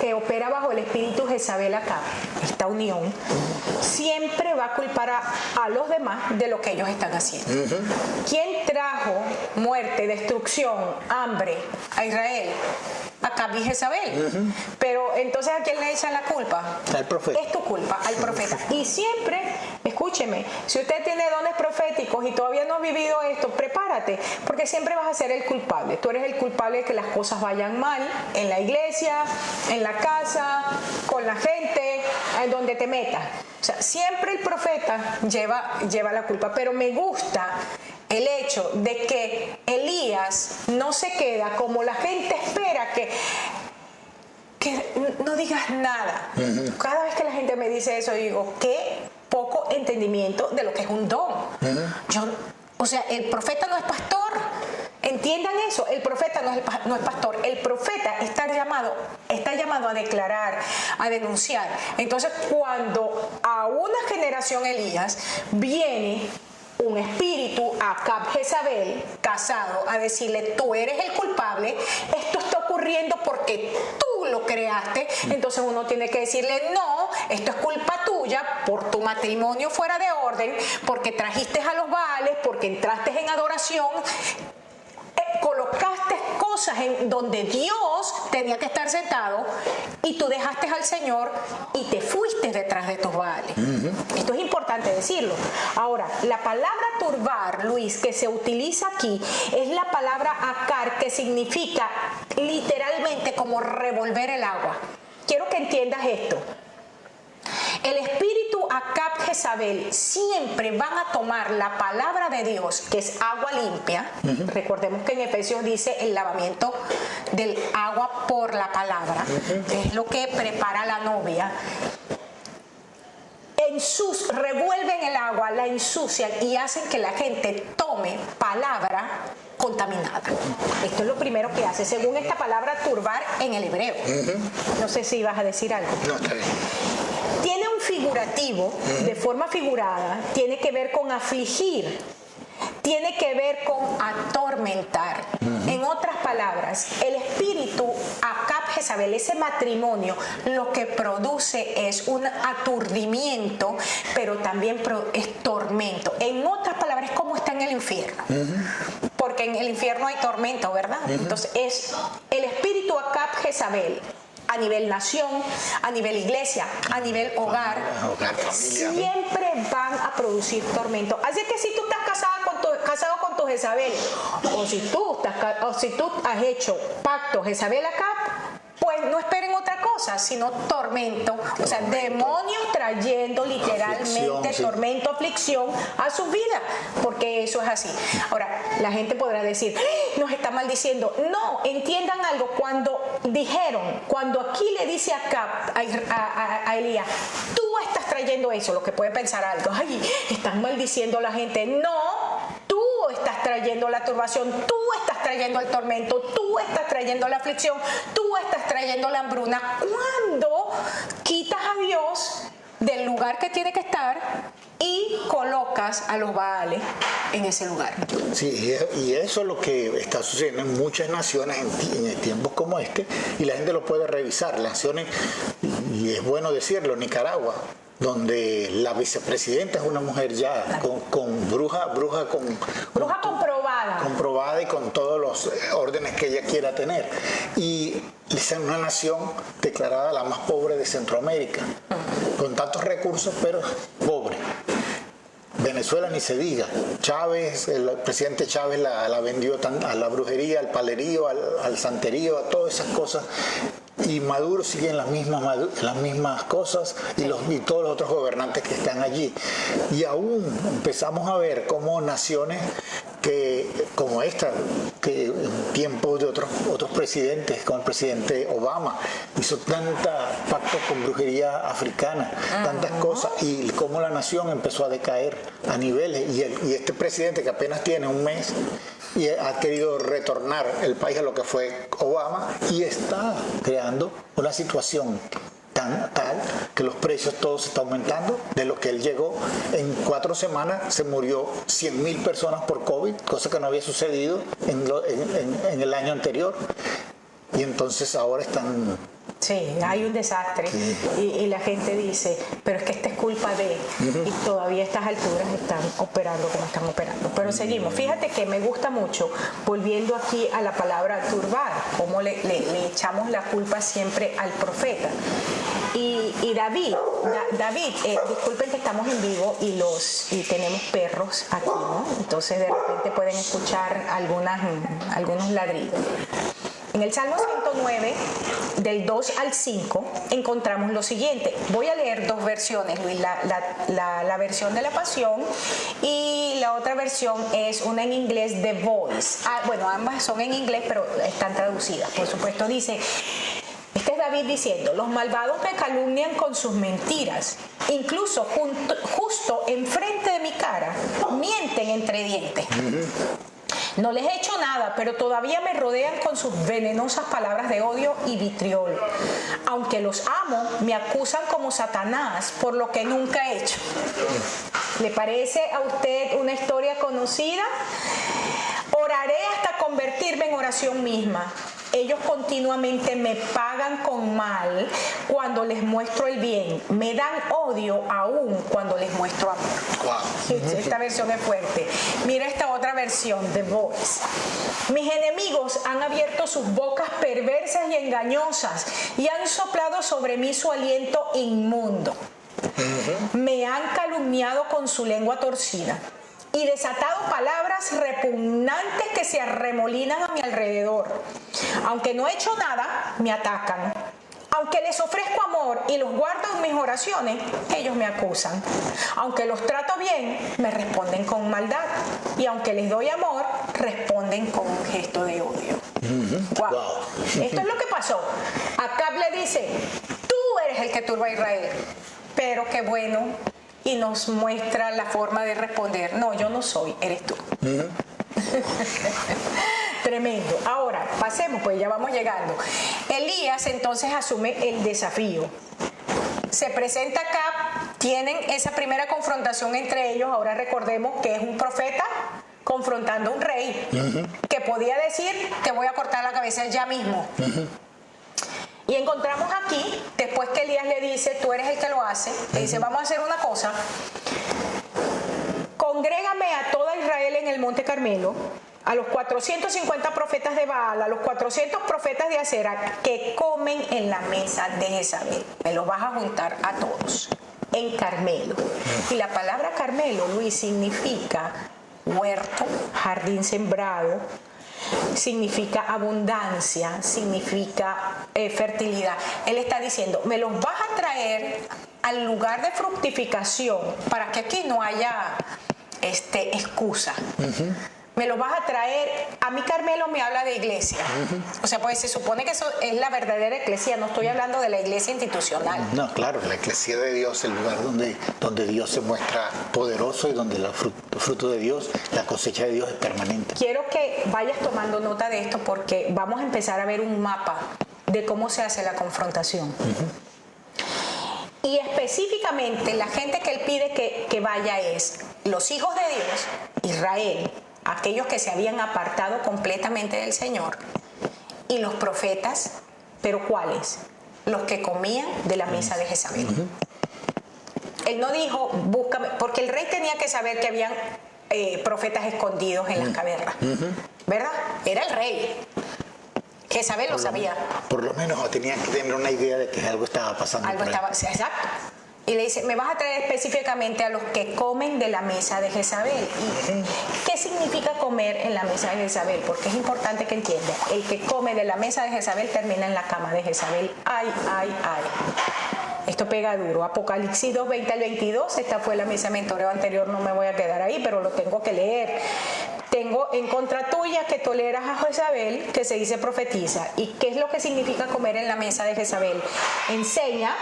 Speaker 1: que opera bajo el espíritu Jezabel acá, esta unión, siempre va a culpar a los demás de lo que ellos están haciendo. ¿Quién trajo muerte, destrucción, hambre a Israel? Acab y Jezabel. Pero entonces, ¿a quién le echan la culpa?
Speaker 2: Al profeta.
Speaker 1: Es tu culpa, al profeta. Y siempre, escúcheme, si usted tiene dones proféticos y todavía no has vivido esto, prepárate, porque siempre vas a ser el culpable. Tú eres el culpable de que las cosas vayan mal en la iglesia, en la casa, con la gente, en donde te metas. O sea, siempre el profeta lleva la culpa. Pero me gusta el hecho de que Elías no se queda como la gente espera que no digas nada. Cada vez que la gente me dice eso, digo, qué poco entendimiento de lo que es un don. O sea, el profeta no es pastor. Entiendan eso, el profeta no es pastor, el profeta está llamado a declarar, a denunciar. Entonces, cuando a una generación Elías viene un espíritu, Acab Jezabel, casado, a decirle, tú eres el culpable, esto está ocurriendo porque tú lo creaste, entonces uno tiene que decirle, no, esto es culpa tuya por tu matrimonio fuera de orden, porque trajiste a los Baales, porque entraste en adoración, colocaste cosas en donde Dios tenía que estar sentado y tú dejaste al Señor y te fuiste detrás de tus Baales. Esto es importante decirlo. Ahora, la palabra turbar, Luis, que se utiliza aquí es la palabra acar, que significa literalmente como revolver el agua. Quiero que entiendas esto. El espíritu Acab Jezabel siempre van a tomar la palabra de Dios, que es agua limpia. Recordemos que en Efesios dice el lavamiento del agua por la palabra, que es lo que prepara la novia. Revuelven el agua, la ensucian y hacen que la gente tome palabra contaminada. Esto es lo primero que hace, según esta palabra turbar en el hebreo. No sé si vas a decir algo.
Speaker 2: No, está bien.
Speaker 1: Tiene un figurativo, de forma figurada, tiene que ver con afligir, tiene que ver con atormentar. En otras palabras, el espíritu Acab Jezabel, ese matrimonio, lo que produce es un aturdimiento, pero también es tormento. En otras palabras, es como está en el infierno. Porque en el infierno hay tormento, ¿verdad? Entonces, es el espíritu Acab Jezabel a nivel nación, a nivel iglesia, a nivel hogar, siempre van a producir tormento. Así que si tú estás casado con tu Jezabel, o si tú has hecho pacto Jezabel-Acab, pues no esperen otra cosa, sino tormento. O sea, demonios trayendo literalmente tormento, aflicción a sus vidas, porque eso es así. Ahora, la gente podrá decir, nos está maldiciendo. No, entiendan algo, cuando aquí le dice a Elías, tú estás trayendo eso, lo que puede pensar algo, ay, están maldiciendo a la gente. No, tú estás trayendo la turbación, tú estás trayendo el tormento, tú estás trayendo la aflicción, tú estás trayendo la hambruna. Cuando quitas a Dios del lugar que tiene que estar y colocas a los Baales en ese lugar.
Speaker 2: Sí, y eso es lo que está sucediendo en muchas naciones en tiempos como este, y la gente lo puede revisar. Las naciones, y es bueno decirlo, Nicaragua, donde la vicepresidenta es una mujer ya con bruja comprobada y con todos los órdenes que ella quiera tener, y es una nación declarada la más pobre de Centroamérica, con tantos recursos pero pobre. Venezuela ni se diga. Chávez, el presidente Chávez la vendió a la brujería, al palerío, al santerío, a todas esas cosas. Y Maduro sigue en las mismas cosas, y todos los otros gobernantes que están allí. Y aún empezamos a ver cómo naciones como esta, que en tiempos de otros presidentes, como el presidente Obama, hizo tanta pacto con brujería africana, tantas cosas, y cómo la nación empezó a decaer a niveles. Y este presidente, que apenas tiene un mes, y ha querido retornar el país a lo que fue Obama, y está creando una situación tan tal que los precios todos se están aumentando. De lo que él llegó, en 4 semanas se murió 100.000 personas por COVID, cosa que no había sucedido en el año anterior. Y entonces ahora están...
Speaker 1: Sí, hay un desastre.
Speaker 2: Sí.
Speaker 1: Y la gente dice, pero es que esta es culpa de... Y todavía a estas alturas están operando como están operando. Pero seguimos. Fíjate que me gusta mucho, volviendo aquí a la palabra turbar, cómo le echamos la culpa siempre al profeta. Y David, disculpen que estamos en vivo y tenemos perros aquí, ¿no? Entonces de repente pueden escuchar algunos ladridos. En el Salmo 109, del 2 al 5, encontramos lo siguiente. Voy a leer 2 versiones, Luis, la versión de la Pasión y la otra versión es una en inglés, The Voice. Bueno, ambas son en inglés, pero están traducidas. Por supuesto, dice... Este es David diciendo, los malvados me calumnian con sus mentiras, incluso justo enfrente de mi cara, mienten entre dientes. No les he hecho nada, pero todavía me rodean con sus venenosas palabras de odio y vitriol. Aunque los amo, me acusan como Satanás por lo que nunca he hecho. ¿Le parece a usted una historia conocida? Oraré hasta convertirme en oración misma. Ellos continuamente me pagan con mal cuando les muestro el bien. Me dan odio aún cuando les muestro amor. Wow. Esta versión es fuerte. Mira esta otra versión, The Voice. Mis enemigos han abierto sus bocas perversas y engañosas y han soplado sobre mí su aliento inmundo. Me han calumniado con su lengua torcida y desatado palabras repugnantes que se arremolinan a mi alrededor. Aunque no he hecho nada, me atacan. Aunque les ofrezco amor y los guardo en mis oraciones, ellos me acusan. Aunque los trato bien, me responden con maldad. Y aunque les doy amor, responden con un gesto de odio. Wow. Esto es lo que pasó. Acab le dice, tú eres el que turba a Israel. Pero qué bueno. Y nos muestra la forma de responder. No, yo no soy, eres tú. Tremendo. Ahora, pasemos, pues ya vamos llegando. Elías entonces asume el desafío. Se presenta acá, tienen esa primera confrontación entre ellos. Ahora recordemos que es un profeta confrontando a un rey que podía decir, te voy a cortar la cabeza ya mismo. Y encontramos aquí, después que Elías le dice, tú eres el que lo hace, le dice, vamos a hacer una cosa. Congrégame a toda Israel en el monte Carmelo, a los 450 profetas de Baal, a los 400 profetas de Acera que comen en la mesa de Jezabel. Me los vas a juntar a todos en Carmelo. Y la palabra Carmelo, Luis, significa huerto, jardín sembrado, significa abundancia, significa fertilidad. Él está diciendo, me los vas a traer al lugar de fructificación para que aquí no haya excusa. Me los vas a traer, a mí Carmelo me habla de iglesia. O sea, pues se supone que eso es la verdadera iglesia, no estoy hablando de la iglesia institucional.
Speaker 2: No, claro, la iglesia de Dios, el lugar donde Dios se muestra poderoso y donde el fruto de Dios, la cosecha de Dios es permanente.
Speaker 1: Quiero que vayas tomando nota de esto porque vamos a empezar a ver un mapa de cómo se hace la confrontación. Y específicamente la gente que él pide que vaya es los hijos de Dios, Israel, aquellos que se habían apartado completamente del Señor, y los profetas, pero ¿cuáles? Los que comían de la mesa de Jezabel. Él no dijo, búscame, porque el rey tenía que saber que habían profetas escondidos en las cavernas, ¿verdad? Era el rey. Jezabel lo sabía.
Speaker 2: Por lo menos tenían que tener una idea de que algo estaba pasando.
Speaker 1: Algo estaba, exacto. Y le dice, me vas a traer específicamente a los que comen de la mesa de Jezabel. ¿Y qué significa comer en la mesa de Jezabel? Porque es importante que entienda. El que come de la mesa de Jezabel termina en la cama de Jezabel. Ay, ay, ay. Esto pega duro. Apocalipsis 2, 20 al 22. Esta fue la misa de mentoreo anterior. No me voy a quedar ahí, pero lo tengo que leer. Tengo en contra tuya que toleras a Jezabel, que se dice profetiza. ¿Y qué es lo que significa comer en la mesa de Jezabel? Enseña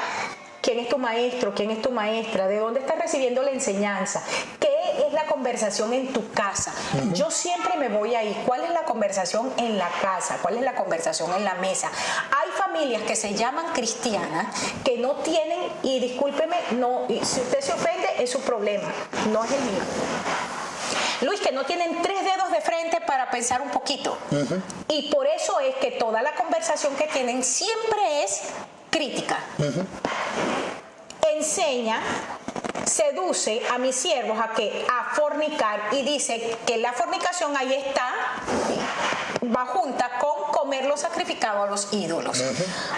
Speaker 1: quién es tu maestro, quién es tu maestra, de dónde estás recibiendo la enseñanza, qué es la conversación en tu casa. Yo siempre me voy ahí. ¿Cuál es la conversación en la casa? ¿Cuál es la conversación en la mesa? ¿Hay familias que se llaman cristianas que no tienen, y discúlpeme, no, y si usted se ofende es su problema, no es el mío. Luis, que no tienen 3 dedos de frente para pensar un poquito. Y por eso es que toda la conversación que tienen siempre es crítica. Enseña, seduce a mis siervos a fornicar, y dice que la fornicación ahí está, va junta con comer lo sacrificado a los ídolos.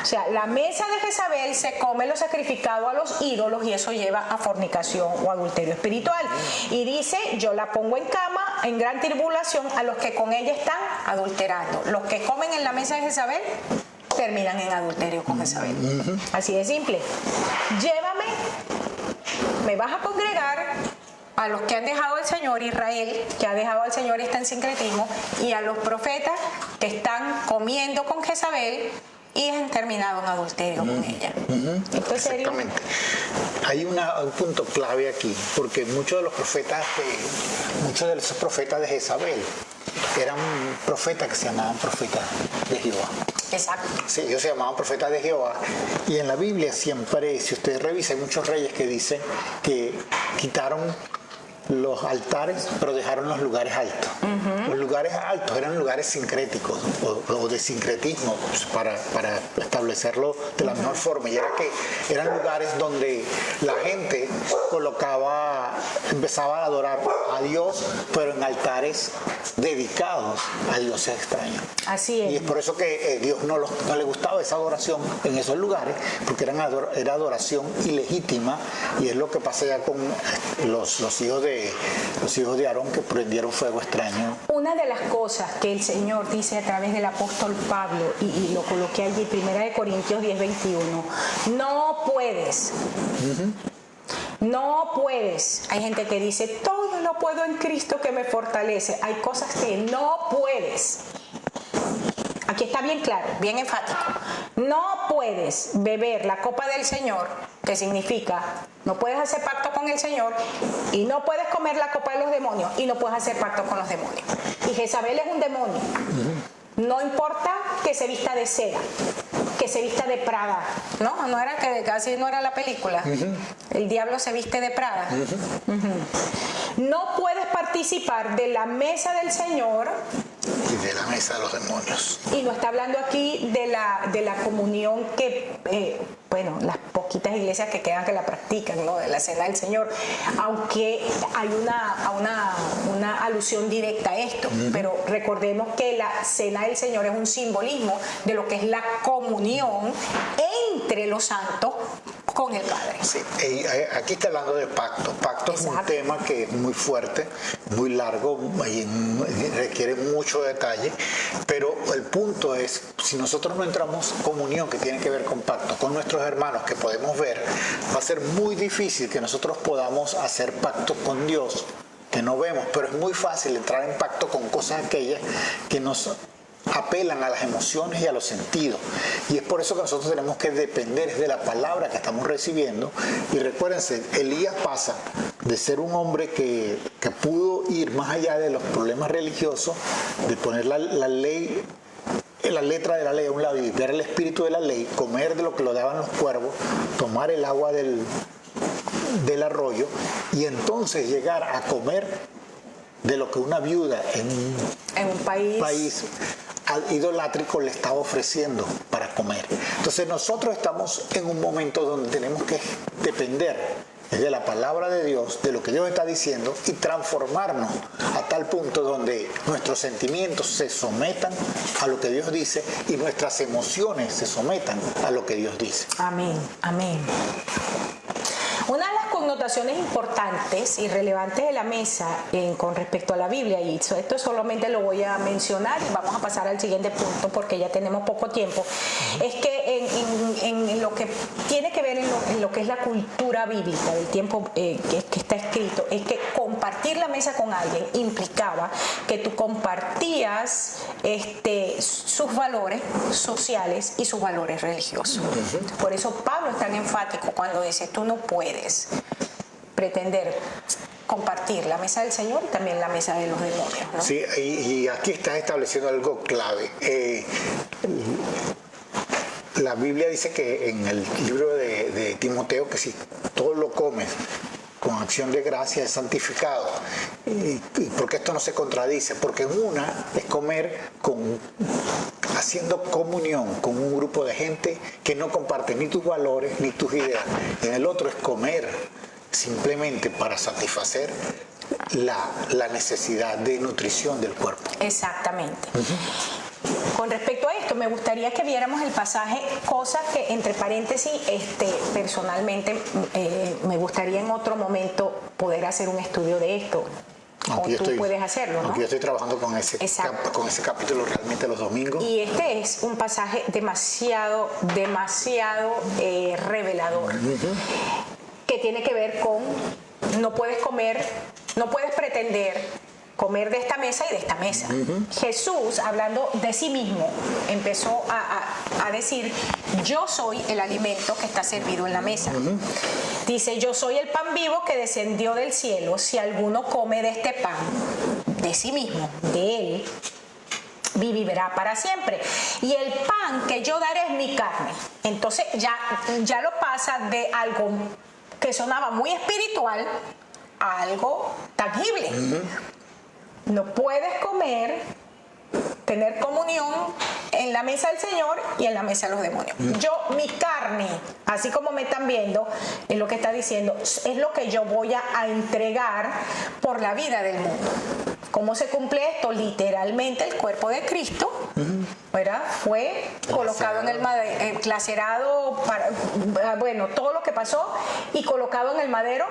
Speaker 1: O sea, la mesa de Jezabel se come lo sacrificado a los ídolos, y eso lleva a fornicación o adulterio espiritual. Y dice, yo la pongo en cama, en gran tribulación, a los que con ella están adulterando. Los que comen en la mesa de Jezabel terminan en adulterio con Jezabel. Así de simple. Llévame, me vas a congregar a los que han dejado al Señor, Israel, que ha dejado al Señor, está en sincretismo, y a los profetas que están comiendo con Jezabel y han terminado en adulterio con ella. ¿Esto es serio?
Speaker 2: Exactamente. Hay un punto clave aquí, porque muchos de esos profetas de Jezabel eran profetas que se llamaban profetas de Jehová.
Speaker 1: Exacto.
Speaker 2: Sí, ellos se llamaban profetas de Jehová. Y en la Biblia siempre, si ustedes revisan, hay muchos reyes que dicen que quitaron los altares, pero dejaron los lugares altos. Los lugares altos eran lugares sincréticos o de sincretismo, pues, para establecerlo de la mejor forma. Y era que eran lugares donde la gente empezaba a adorar a Dios, pero en altares dedicados a dioses extraños.
Speaker 1: Así es.
Speaker 2: Y es por eso que Dios no le gustaba esa adoración en esos lugares, porque era adoración ilegítima, y es lo que pasa ya con los hijos de Aarón, que prendieron fuego extraño.
Speaker 1: Una de las cosas que el Señor dice a través del apóstol Pablo, y lo coloqué allí, 1 Corintios 10:21, no puedes. No puedes. Hay gente que dice, todo lo puedo en Cristo que me fortalece. Hay cosas que no puedes. Aquí está bien claro, bien enfático. No puedes beber la copa del Señor, que significa, no puedes hacer pacto con el Señor, y no puedes comer la copa de los demonios, y no puedes hacer pacto con los demonios. Y Jezabel es un demonio. No importa que se vista de seda, que se vista de Prada. No era que casi no era la película. El diablo se viste de Prada. No puedes participar de la mesa del Señor
Speaker 2: Y de la mesa de los demonios.
Speaker 1: y no está hablando aquí de la comunión que, las poquitas iglesias que quedan que la practican, ¿no? De la cena del Señor, aunque hay una alusión directa a esto, pero recordemos que la cena del Señor es un simbolismo de lo que es la comunión entre los santos con el Padre.
Speaker 2: Sí, aquí está hablando de pacto. Pacto es un tema que es muy fuerte, muy largo y requiere mucho detalle, pero el punto es, si nosotros no entramos en comunión, que tiene que ver con pacto, con nuestros hermanos que podemos ver, va a ser muy difícil que nosotros podamos hacer pacto con Dios, que no vemos, pero es muy fácil entrar en pacto con cosas aquellas que nos apelan a las emociones y a los sentidos, y es por eso que nosotros tenemos que depender de la palabra que estamos recibiendo. Y recuérdense, Elías pasa de ser un hombre que pudo ir más allá de los problemas religiosos, de poner la ley, la letra de la ley a un lado y ver el espíritu de la ley, comer de lo que lo daban los cuervos, tomar el agua del arroyo, y entonces llegar a comer de lo que una viuda en un país idolátrico le estaba ofreciendo para comer. Entonces nosotros estamos en un momento donde tenemos que depender de la palabra de Dios, de lo que Dios está diciendo, y transformarnos a tal punto donde nuestros sentimientos se sometan a lo que Dios dice y nuestras emociones se sometan a lo que Dios dice.
Speaker 1: Amén, amén. Una de las connotaciones importantes y relevantes de la mesa con respecto a la Biblia, y esto solamente lo voy a mencionar y vamos a pasar al siguiente punto porque ya tenemos poco tiempo, es que en lo que tiene que ver en lo que es la cultura bíblica del tiempo que está escrito, es que compartir la mesa con alguien implicaba que tú compartías sus valores sociales y sus valores religiosos. Por eso Pablo es tan enfático cuando dice, tú no puedes pretender compartir la mesa del Señor y también la mesa de los demonios, ¿no?
Speaker 2: Sí, y aquí estás estableciendo algo clave. la Biblia dice que en el libro de Timoteo que si todo lo comes con acción de gracia es santificado. ¿Y por qué esto no se contradice? Porque una es comer haciendo comunión con un grupo de gente que no comparte ni tus valores ni tus ideas. En el otro es comer simplemente para satisfacer la necesidad de nutrición del cuerpo.
Speaker 1: Exactamente. Con respecto a esto, me gustaría que viéramos el pasaje, cosa que entre paréntesis, personalmente me gustaría en otro momento poder hacer un estudio de esto. O tú puedes hacerlo, ¿no?
Speaker 2: Aunque yo estoy trabajando con ese capítulo realmente los domingos.
Speaker 1: Y este es un pasaje demasiado revelador, que tiene que ver con no puedes pretender comer de esta mesa y de esta mesa. Jesús, hablando de sí mismo, empezó a decir: yo soy el alimento que está servido en la mesa. Dice: yo soy el pan vivo que descendió del cielo. Si alguno come de este pan, de sí mismo, de él, vivirá para siempre. Y el pan que yo daré es mi carne. Entonces ya lo pasa de algo que sonaba muy espiritual a algo tangible. No puedes tener comunión en la mesa del Señor y en la mesa de los demonios. Mi carne, así como me están viendo, es lo que está diciendo, es lo que yo voy a entregar por la vida del mundo. ¿Cómo se cumple esto? Literalmente el cuerpo de Cristo, ¿verdad? Fue colocado en el madero, lacerado, todo lo que pasó, y colocado en el madero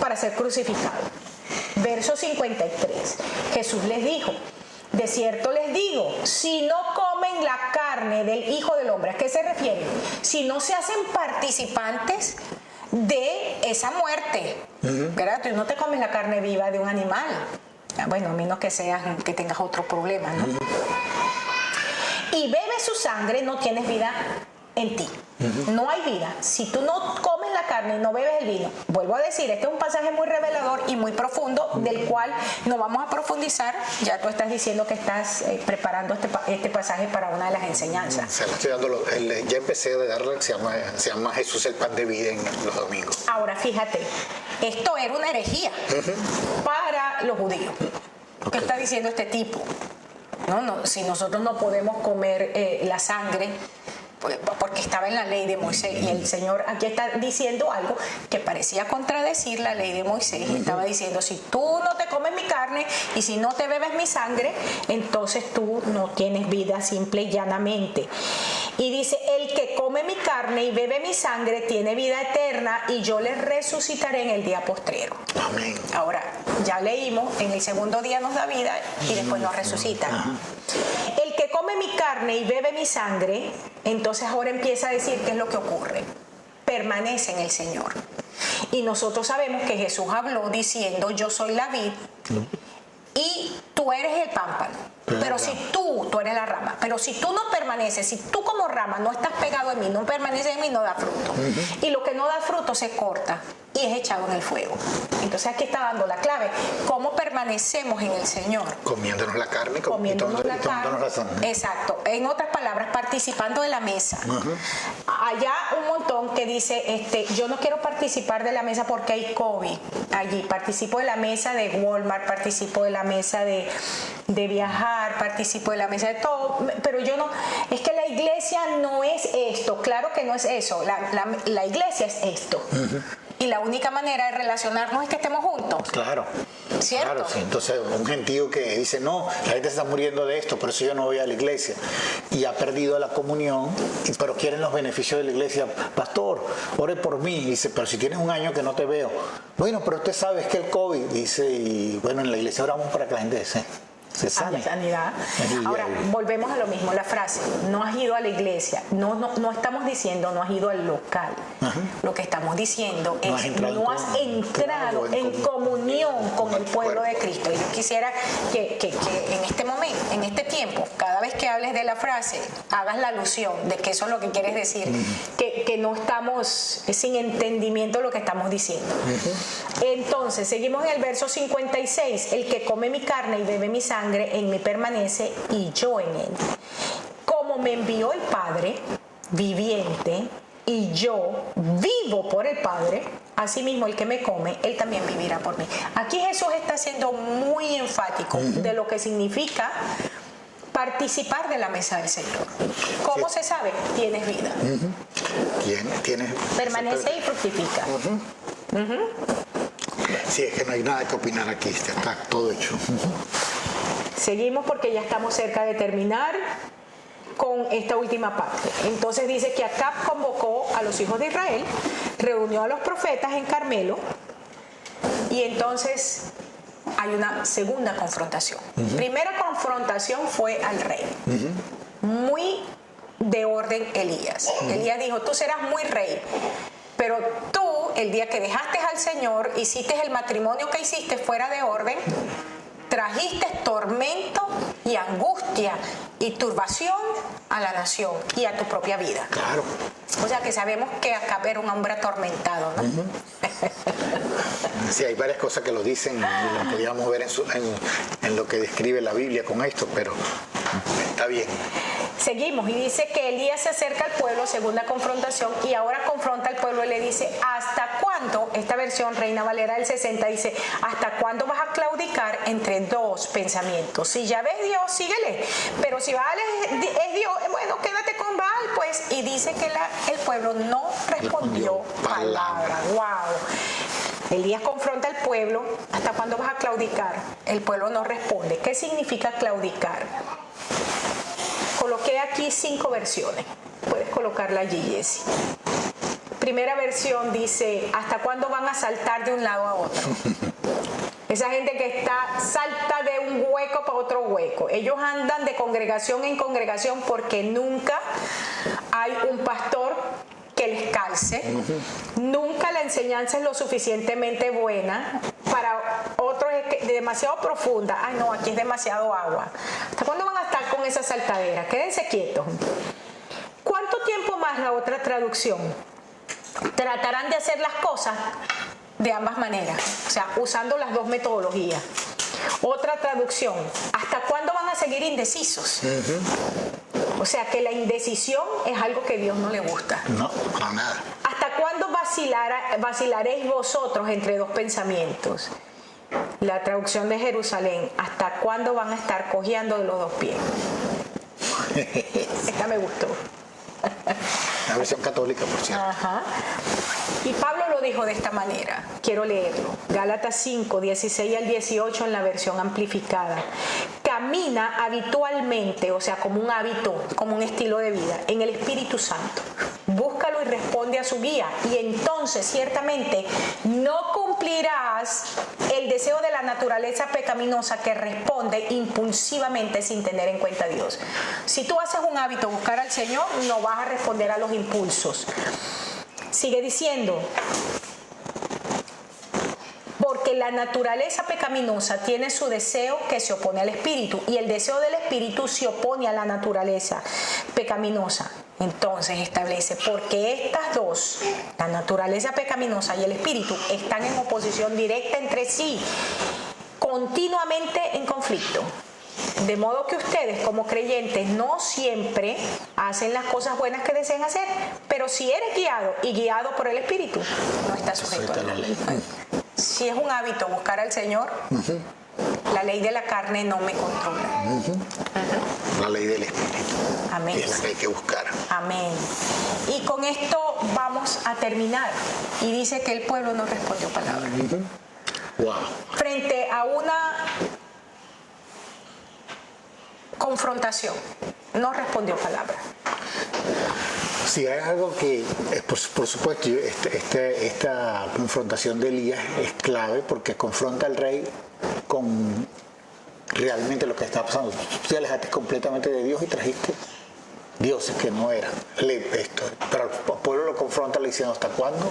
Speaker 1: para ser crucificado. Verso 53, Jesús les dijo: de cierto les digo, si no comen la carne del Hijo del Hombre, ¿a qué se refiere? Si no se hacen participantes de esa muerte, ¿verdad? Tú no te comes la carne viva de un animal, bueno, a menos que tengas otro problema, ¿no? Y bebes su sangre, no tienes vida en ti. No hay vida. Si tú no comes la carne y no bebes el vino, vuelvo a decir, este es un pasaje muy revelador y muy profundo, del cual no vamos a profundizar. Ya tú estás diciendo que estás preparando este pasaje para una de las enseñanzas.
Speaker 2: Ya empecé a darle, se llama Jesús el pan de vida en los domingos.
Speaker 1: Ahora fíjate, esto era una herejía para los judíos. ¿Qué está diciendo este tipo? No, si nosotros no podemos comer la sangre, porque estaba en la ley de Moisés, y el Señor aquí está diciendo algo que parecía contradecir la ley de Moisés. Estaba diciendo: si tú no te comes mi carne y si no te bebes mi sangre, entonces tú no tienes vida, simple y llanamente. Y dice: el que come mi carne y bebe mi sangre tiene vida eterna, y yo le resucitaré en el día postrero.
Speaker 2: Amén.
Speaker 1: Ahora, ya leímos, en el segundo día nos da vida y después nos resucita. El que come mi carne y bebe mi sangre, entonces ahora empieza a decir qué es lo que ocurre. Permanece en el Señor. Y nosotros sabemos que Jesús habló diciendo: yo soy la vid y tú eres el pámpano. Pero si tú eres la rama, pero si tú no permaneces, si tú como rama no estás pegado en mí, no permaneces en mí, no da fruto. Y lo que no da fruto se corta y es echado en el fuego. Entonces aquí está dando la clave: ¿cómo permanecemos en el Señor?
Speaker 2: Comiéndonos la carne,
Speaker 1: comiéndonos la carne.
Speaker 2: Razón.
Speaker 1: Exacto. En otras palabras, participando de la mesa. Allá un montón que dice, yo no quiero participar de la mesa porque hay COVID allí. Participo de la mesa de Walmart, participo de la mesa de viajar, participo de la mesa de todo, pero yo no, es que la iglesia no es esto. Claro que no es eso, la iglesia es esto. Y la única manera de relacionarnos es que estemos juntos.
Speaker 2: Claro.
Speaker 1: ¿Cierto?
Speaker 2: Claro, sí. Entonces, un gentío que dice: no, la gente se está muriendo de esto, por eso yo no voy a la iglesia. Y ha perdido la comunión, pero quieren los beneficios de la iglesia. Pastor, ore por mí. Dice: pero si tienes un año que no te veo. Bueno, pero usted sabe que el COVID, dice, y bueno, en la iglesia oramos para que la gente se sane.
Speaker 1: Sanidad. Ahora, volvemos a lo mismo, la frase: no has ido a la iglesia. No estamos diciendo no has ido al local. Lo que estamos diciendo es no has entrado en comunión con el pueblo de Cristo. Y yo quisiera que en este momento, en este tiempo, cada vez que hables de la frase, hagas la alusión de que eso es lo que quieres decir, que no estamos sin entendimiento de lo que estamos diciendo. Entonces, seguimos en el verso 56: el que come mi carne y bebe mi sangre, en mí permanece y yo en él. Como me envió el Padre, viviente y yo vivo por el Padre, asimismo el que me come, él también vivirá por mí. Aquí Jesús está siendo muy enfático de lo que significa participar de la mesa del Señor. ¿Cómo se sabe? Tienes vida.
Speaker 2: Tienes
Speaker 1: Permanece y fructifica.
Speaker 2: Sí, es que no hay nada que opinar aquí, está todo hecho.
Speaker 1: Seguimos porque ya estamos cerca de terminar con esta última parte. Entonces dice que Acab convocó a los hijos de Israel, reunió a los profetas en Carmelo y entonces hay una segunda confrontación. Primera confrontación fue al rey. Muy de orden Elías. Elías dijo, tú serás muy rey, pero tú, el día que dejaste al Señor, hiciste el matrimonio que hiciste fuera de orden, trajiste tormento y angustia y turbación a la nación y a tu propia vida.
Speaker 2: Claro.
Speaker 1: O sea que sabemos que Acab era un hombre atormentado, ¿no?
Speaker 2: Sí, hay varias cosas que lo dicen, y lo podíamos ver en lo que describe la Biblia con esto, pero está bien.
Speaker 1: Seguimos y dice que Elías se acerca al pueblo, segunda confrontación, y ahora confronta al pueblo y le dice, ¿hasta cuándo? Esta versión Reina Valera del 60 dice, ¿hasta cuándo vas a claudicar entre dos pensamientos? Si ya ves Dios, síguele, pero si Baal es Dios, bueno, quédate con Baal, pues. Y dice que el pueblo no respondió palabra. ¡Wow! Elías confronta al pueblo, ¿hasta cuándo vas a claudicar? El pueblo no responde. ¿Qué significa claudicar? Coloqué aquí 5 versiones. Puedes colocarla allí, Jessie. Primera versión dice, ¿hasta cuándo van a saltar de un lado a otro? Esa gente que salta de un hueco para otro hueco. Ellos andan de congregación en congregación porque nunca hay un pastor que les calce. Nunca la enseñanza es lo suficientemente buena. Para otros es demasiado profunda. Ay, no, aquí es demasiado agua. ¿Hasta cuándo van a estar con esa saltadera? Quédense quietos. ¿Cuánto tiempo más? La otra traducción. Tratarán de hacer las cosas de ambas maneras, o sea, usando las dos metodologías. Otra traducción. ¿Hasta cuándo van a seguir indecisos? O sea, que la indecisión es algo que a Dios no le gusta.
Speaker 2: No, para nada.
Speaker 1: ¿Hasta cuándo vacilaréis vosotros entre dos pensamientos? La traducción de Jerusalén. ¿Hasta cuándo van a estar cojeando de los dos pies? Esta me gustó.
Speaker 2: La versión católica, por cierto.
Speaker 1: Ajá. Y Pablo lo dijo de esta manera. Quiero leerlo. Gálatas 5, 16 al 18 en la versión amplificada. Camina habitualmente, o sea, como un hábito, como un estilo de vida, en el Espíritu Santo. Búscalo y responde a su guía. Y entonces, ciertamente, no cumplirás el deseo de la naturaleza pecaminosa que responde impulsivamente sin tener en cuenta a Dios. Si tú haces un hábito buscar al Señor, no vas a responder a los impulsos. Sigue diciendo, porque la naturaleza pecaminosa tiene su deseo que se opone al espíritu y el deseo del espíritu se opone a la naturaleza pecaminosa. Entonces establece, porque estas dos, la naturaleza pecaminosa y el espíritu, están en oposición directa entre sí, continuamente en conflicto. De modo que ustedes como creyentes no siempre hacen las cosas buenas que desean hacer, pero si eres guiado y guiado por el Espíritu, no estás sujeto a la ley. Si es un hábito buscar al Señor, la ley de la carne no me controla.
Speaker 2: La ley del Espíritu.
Speaker 1: Amén.
Speaker 2: Es la que hay que buscar.
Speaker 1: Amén. Y con esto vamos a terminar. Y dice que el pueblo no respondió palabra.
Speaker 2: Wow.
Speaker 1: Frente a una confrontación, no respondió palabra.
Speaker 2: Sí, hay algo que, por supuesto, esta confrontación de Elías es clave porque confronta al rey con realmente lo que está pasando. Tú te alejaste completamente de Dios y trajiste dioses que no eran. Pero el pueblo lo confronta le diciendo, ¿hasta cuándo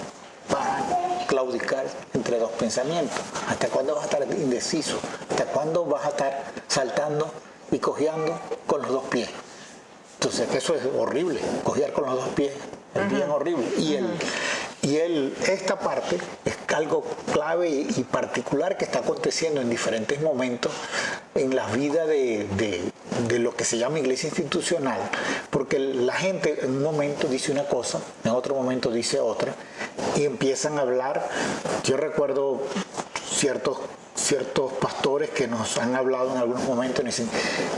Speaker 2: vas a claudicar entre dos pensamientos? ¿Hasta cuándo vas a estar indeciso? ¿Hasta cuándo vas a estar saltando y cojeando con los dos pies? Entonces, eso es horrible, cojear con los dos pies es bien horrible. Esta parte es algo clave y particular que está aconteciendo en diferentes momentos en la vida de de lo que se llama iglesia institucional, porque la gente en un momento dice una cosa, en otro momento dice otra, y empiezan a hablar. Yo recuerdo ciertos pastores que nos han hablado en algunos momentos y dicen,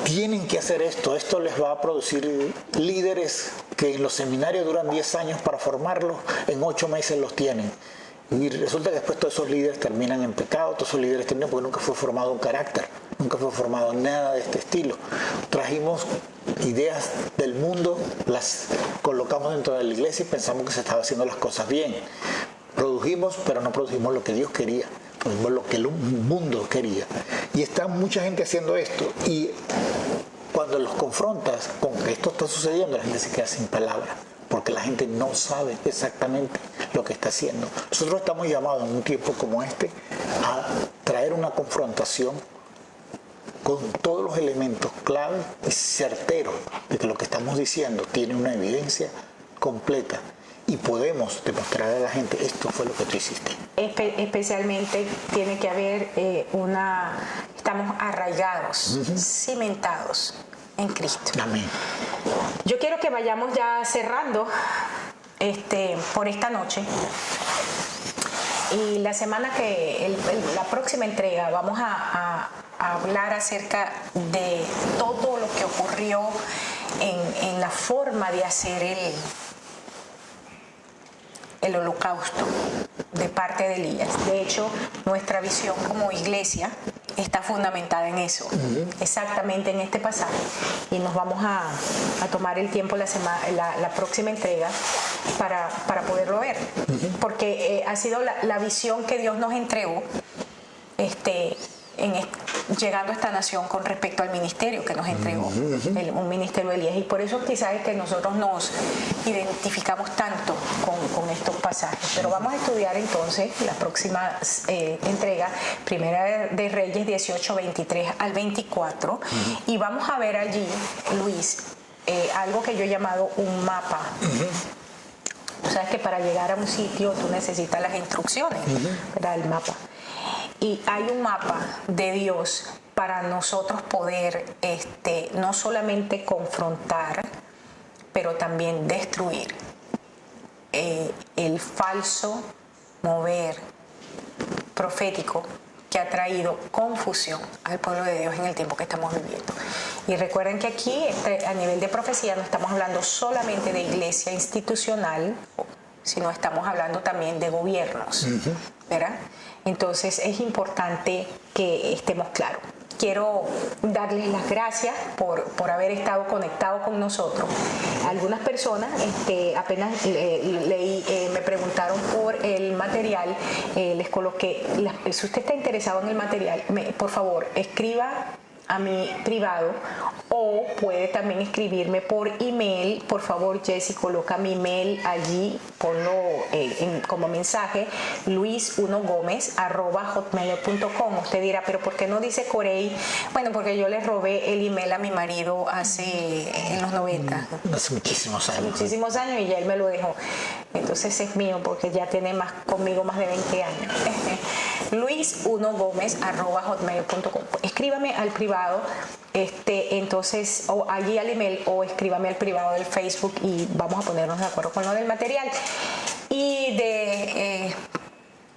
Speaker 2: tienen que hacer esto les va a producir líderes que en los seminarios duran 10 años para formarlos, en 8 meses los tienen. Y resulta que después todos esos líderes terminan en pecado, todos esos líderes terminan porque nunca fue formado un carácter, nunca fue formado nada de este estilo. Trajimos ideas del mundo, las colocamos dentro de la iglesia y pensamos que se estaba haciendo las cosas bien. Produjimos, pero no produjimos lo que Dios quería, produjimos lo que el mundo quería. Y está mucha gente haciendo esto, y cuando los confrontas con que esto está sucediendo, la gente se queda sin palabras, porque la gente no sabe exactamente lo que está haciendo. Nosotros estamos llamados en un tiempo como este a traer una confrontación con todos los elementos clave y certeros de que lo que estamos diciendo tiene una evidencia completa y podemos demostrar a la gente, esto fue lo que tú hiciste.
Speaker 1: Especialmente tiene que haber estamos arraigados, cimentados en Cristo.
Speaker 2: Amén.
Speaker 1: Yo quiero que vayamos ya cerrando por esta noche. Y la semana la próxima entrega vamos a hablar acerca de todo lo que ocurrió en la forma de hacer el holocausto de parte de Elías. De hecho, nuestra visión como iglesia está fundamentada en eso, exactamente en este pasaje. Y nos vamos a tomar el tiempo la próxima entrega para poderlo ver, porque ha sido la visión que Dios nos entregó llegando a esta nación con respecto al ministerio que nos entregó, un ministerio de Elías. Y por eso quizás es que nosotros nos identificamos tanto con estos pasajes. Pero vamos a estudiar entonces la próxima entrega, Primera de Reyes 18, 23 al 24, y vamos a ver allí, Luis, algo que yo he llamado un mapa. Tú sabes que para llegar a un sitio tú necesitas las instrucciones, ¿verdad? El mapa. Y hay un mapa de Dios para nosotros poder no solamente confrontar, pero también destruir el falso mover profético que ha traído confusión al pueblo de Dios en el tiempo que estamos viviendo. Y recuerden que aquí, a nivel de profecía, no estamos hablando solamente de iglesia institucional, sino estamos hablando también de gobiernos, ¿verdad? Entonces es importante que estemos claros. Quiero darles las gracias por haber estado conectados con nosotros. Algunas personas apenas me preguntaron por el material, les coloqué, si usted está interesado en el material, por favor, escriba a mi privado o puede también escribirme por email. Por favor, Jessy, coloca mi email allí, ponlo como mensaje, luis1gomez@hotmail.com. Usted dirá, pero ¿por qué no dice Corey? Bueno, porque yo le robé el email a mi marido en los 90.
Speaker 2: Hace muchísimos años.
Speaker 1: Muchísimos años, y ya él me lo dejó. Entonces es mío porque ya tiene conmigo más de 20 años. luis1gomez@hotmail.com. Escríbame al privado, entonces, o allí al email, o escríbame al privado del Facebook y vamos a ponernos de acuerdo con lo del material. Y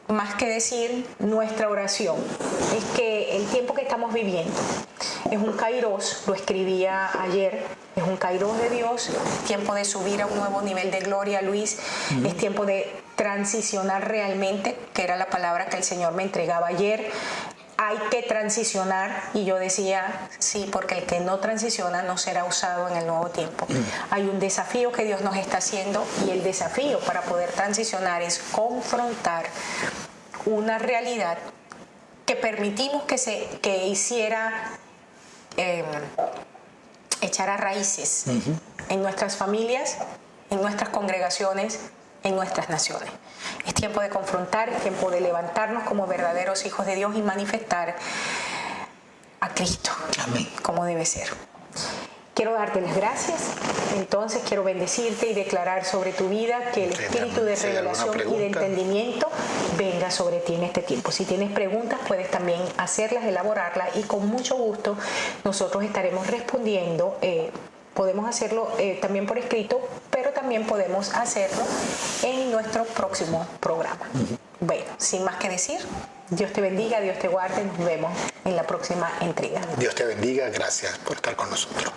Speaker 1: más que decir, nuestra oración es que el tiempo que estamos viviendo es un kairos, lo escribía ayer, es un kairos de Dios, tiempo de subir a un nuevo nivel de gloria, Luis, es tiempo de transicionar realmente, que era la palabra que el Señor me entregaba ayer. Hay que transicionar, y yo decía, sí, porque el que no transiciona no será usado en el nuevo tiempo. Hay un desafío que Dios nos está haciendo, y el desafío para poder transicionar es confrontar una realidad que permitimos que echara raíces en nuestras familias, en nuestras congregaciones, en nuestras naciones. Es tiempo de confrontar, es tiempo de levantarnos como verdaderos hijos de Dios y manifestar a Cristo.
Speaker 2: Amén.
Speaker 1: Como debe ser. Quiero darte las gracias, entonces quiero bendecirte y declarar sobre tu vida que el espíritu de revelación y de entendimiento venga sobre ti en este tiempo. Si tienes preguntas, puedes también hacerlas, elaborarlas y con mucho gusto nosotros estaremos respondiendo. Podemos hacerlo también por escrito, pero también podemos hacerlo en nuestro próximo programa. Bueno, sin más que decir, Dios te bendiga, Dios te guarde, nos vemos en la próxima entrega.
Speaker 2: Dios te bendiga, gracias por estar con nosotros.